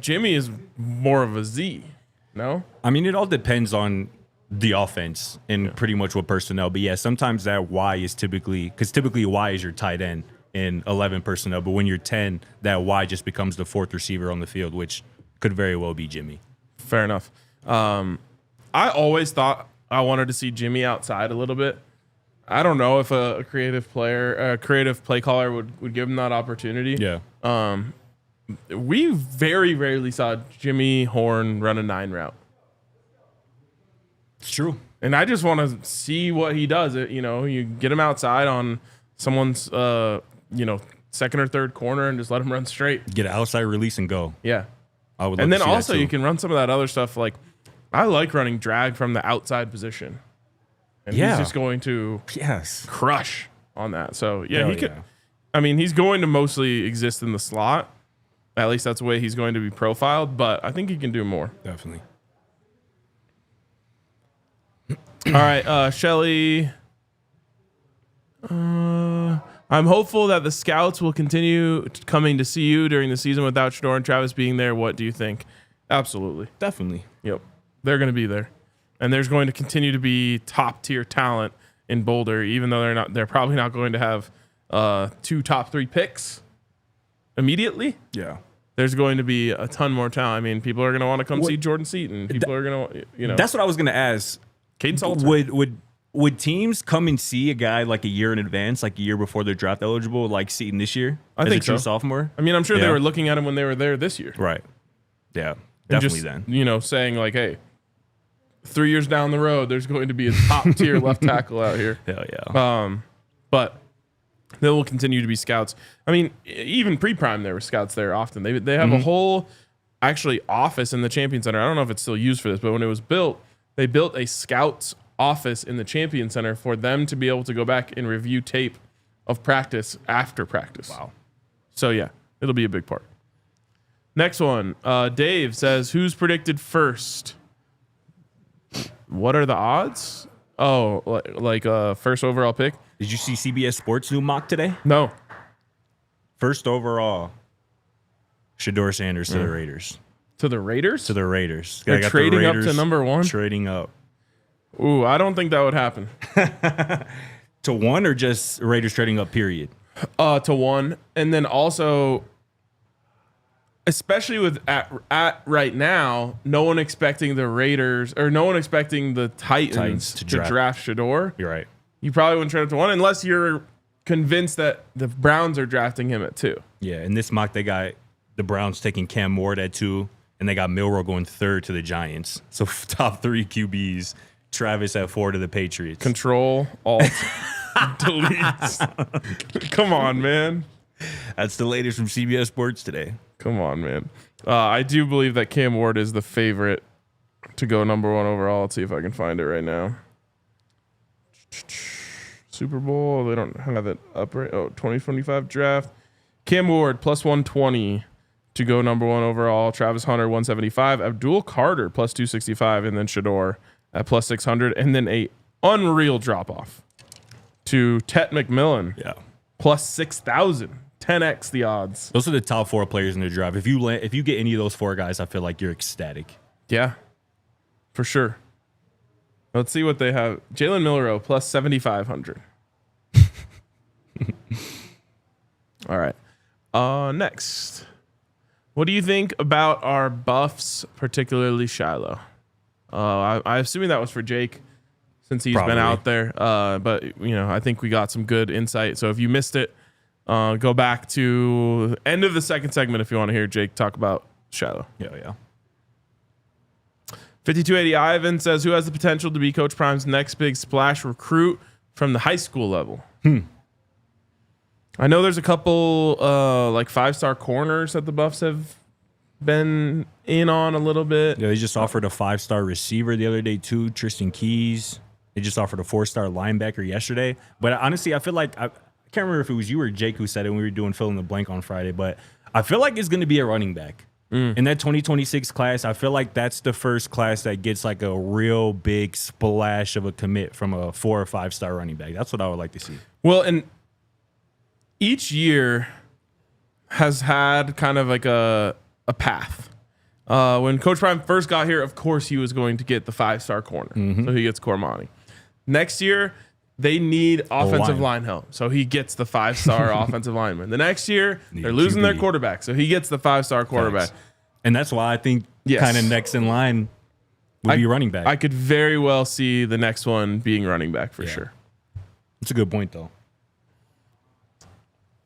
Jimmy is more of a Z, no? I mean, it all depends on the offense and pretty much what personnel. But yeah, sometimes that Y is typically Y is your tight end in 11 personnel. But when you're 10, that Y just becomes the 4th receiver on the field, which could very well be Jimmy. Fair enough. I always thought I wanted to see Jimmy outside a little bit. I don't know if a creative play caller would give him that opportunity. Yeah. We very rarely saw Jimmy Horn run a 9 route. It's true. And I just want to see what he does. You get him outside on someone's, second or third corner and just let him run straight. Get an outside release and go. Yeah. I would love and then to see also that too. You can run some of that other stuff. I like running drag from the outside position. And he's just going to crush on that. So, yeah, he could. I mean, he's going to mostly exist in the slot. At least that's the way he's going to be profiled. But I think he can do more. Definitely. All right, Shelly. I'm hopeful that the scouts will continue coming to see you during the season without Shedeur and Travis being there. What do you think? Absolutely. Definitely. Yep. They're going to be there. And there's going to continue to be top tier talent in Boulder, even though they're probably not going to have 2 top 3 picks immediately. Yeah. There's going to be a ton more talent. I mean, people are going to want to come see Jordan Seaton. People are going to, That's what I was going to ask. Caden Salter. Would teams come and see a guy a year in advance, a year before they're draft eligible, like Seaton this year? I think a true so. sophomore? I mean, I'm sure they were looking at him when they were there this year. Right. Yeah. And Definitely just, then. Saying hey, 3 years down the road, there's going to be a top tier left tackle out here. Hell yeah. But there will continue to be scouts. I mean, even pre-prime, there were scouts there often. They have a whole office in the Champion Center. I don't know if it's still used for this, but when it was built, they built a scouts office in the Champion Center for them to be able to go back and review tape of practice after practice. Wow. So yeah, it'll be a big part. Next one, Dave says, who's predicted first? What are the odds? Oh, like first overall pick? Did you see CBS Sports' new mock today? No. First overall, Shedeur Sanders to the Raiders. To the Raiders? To the Raiders. They're trading up to number 1? Trading up. Ooh, I don't think that would happen. To 1 or just Raiders trading up, period? To 1. And then also, especially with at right now, no one expecting the Raiders or no one expecting the Titans to draft Shedeur. You're right. You probably wouldn't trade up to 1 unless you're convinced that the Browns are drafting him at 2. Yeah, in this mock, they got the Browns taking Cam Ward at 2, and they got Milroe going 3rd to the Giants. So top 3 QBs, Travis at 4 to the Patriots. Control, Alt, Delete. Come on, man. That's the latest from CBS Sports today. Come on, man. I do believe that Cam Ward is the favorite to go number 1 overall. Let's see if I can find it right now. Super Bowl. They don't have it up right. Oh, 2025 draft. Cam Ward plus 120 to go number 1 overall. Travis Hunter 175. Abdul Carter plus 265, and then Shedeur at plus 600, and then a unreal drop off to Tet McMillan. Yeah, plus 6,000. 10x the odds. Those are the top 4 players in the draft. If you get any of those 4 guys, I feel like you're ecstatic. Yeah, for sure. Let's see what they have. Jalen Milroe plus 7,500. All right. Next. What do you think about our Buffs, particularly Shilo? I'm assuming that was for Jake since he's been out there. But, I think we got some good insight. So if you missed it, go back to the end of the second segment if you want to hear Jake talk about Shilo. Yeah. 5280 Ivan says, who has the potential to be Coach Prime's next big splash recruit from the high school level? I know there's a couple like 5-star corners that the Buffs have been in on a little bit. Yeah, they just offered a 5-star receiver the other day too, Tristan Keys. They just offered a 4-star linebacker yesterday. But honestly, I feel like I can't remember if it was you or Jake who said it when we were doing fill in the blank on Friday, but I feel like it's going to be a running back. In that 2026 class, I feel like that's the first class that gets like a real big splash of a commit from a 4 or 5-star running back. That's what I would like to see. Well, and each year has had kind of like a path. When Coach Prime first got here, of course, he was going to get the 5-star corner. So he gets Cormani. Next year, they need offensive line help. So he gets the 5-star offensive lineman. The next year, they're losing their quarterback. So he gets the 5-star quarterback. Thanks. And that's why I think kind of next in line would be running back. I could very well see the next one being running back for sure. That's a good point, though.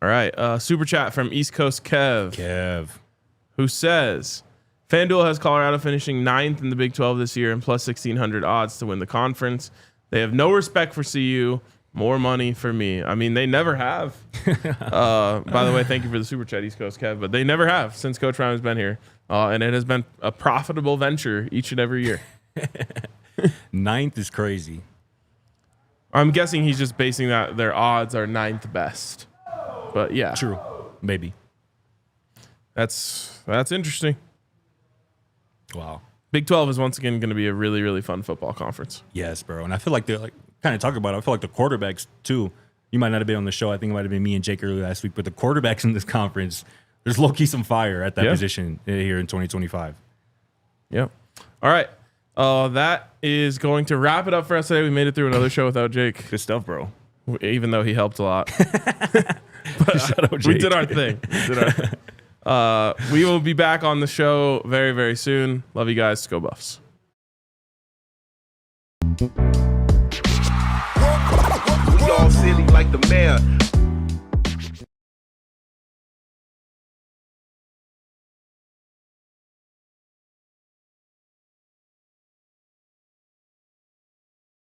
All right. Super chat from East Coast Kev. Who says, FanDuel has Colorado finishing 9th in the Big 12 this year and plus 1,600 odds to win the conference. They have no respect for CU. More money for me. I mean, they never have. By the way, thank you for the super chat, East Coast Kev. But they never have since Coach Ryan has been here. And it has been a profitable venture each and every year. 9th is crazy. I'm guessing he's just basing that their odds are 9th best. But yeah. True. Maybe. That's interesting. Wow. Big 12 is once again going to be a really, really fun football conference. Yes, bro. And I feel like they're like kind of talking about it. I feel like the quarterbacks too. You might not have been on the show. I think it might have been me and Jake earlier last week. But the quarterbacks in this conference, there's low-key some fire at that position here in 2025. Yep. All right. That is going to wrap it up for us today. We made it through another show without Jake. Good stuff, bro. Even though he helped a lot. But, shout out Jake. We did our thing. We will be back on the show very, very soon. Love you guys. Go Buffs. We all silly like the mayor.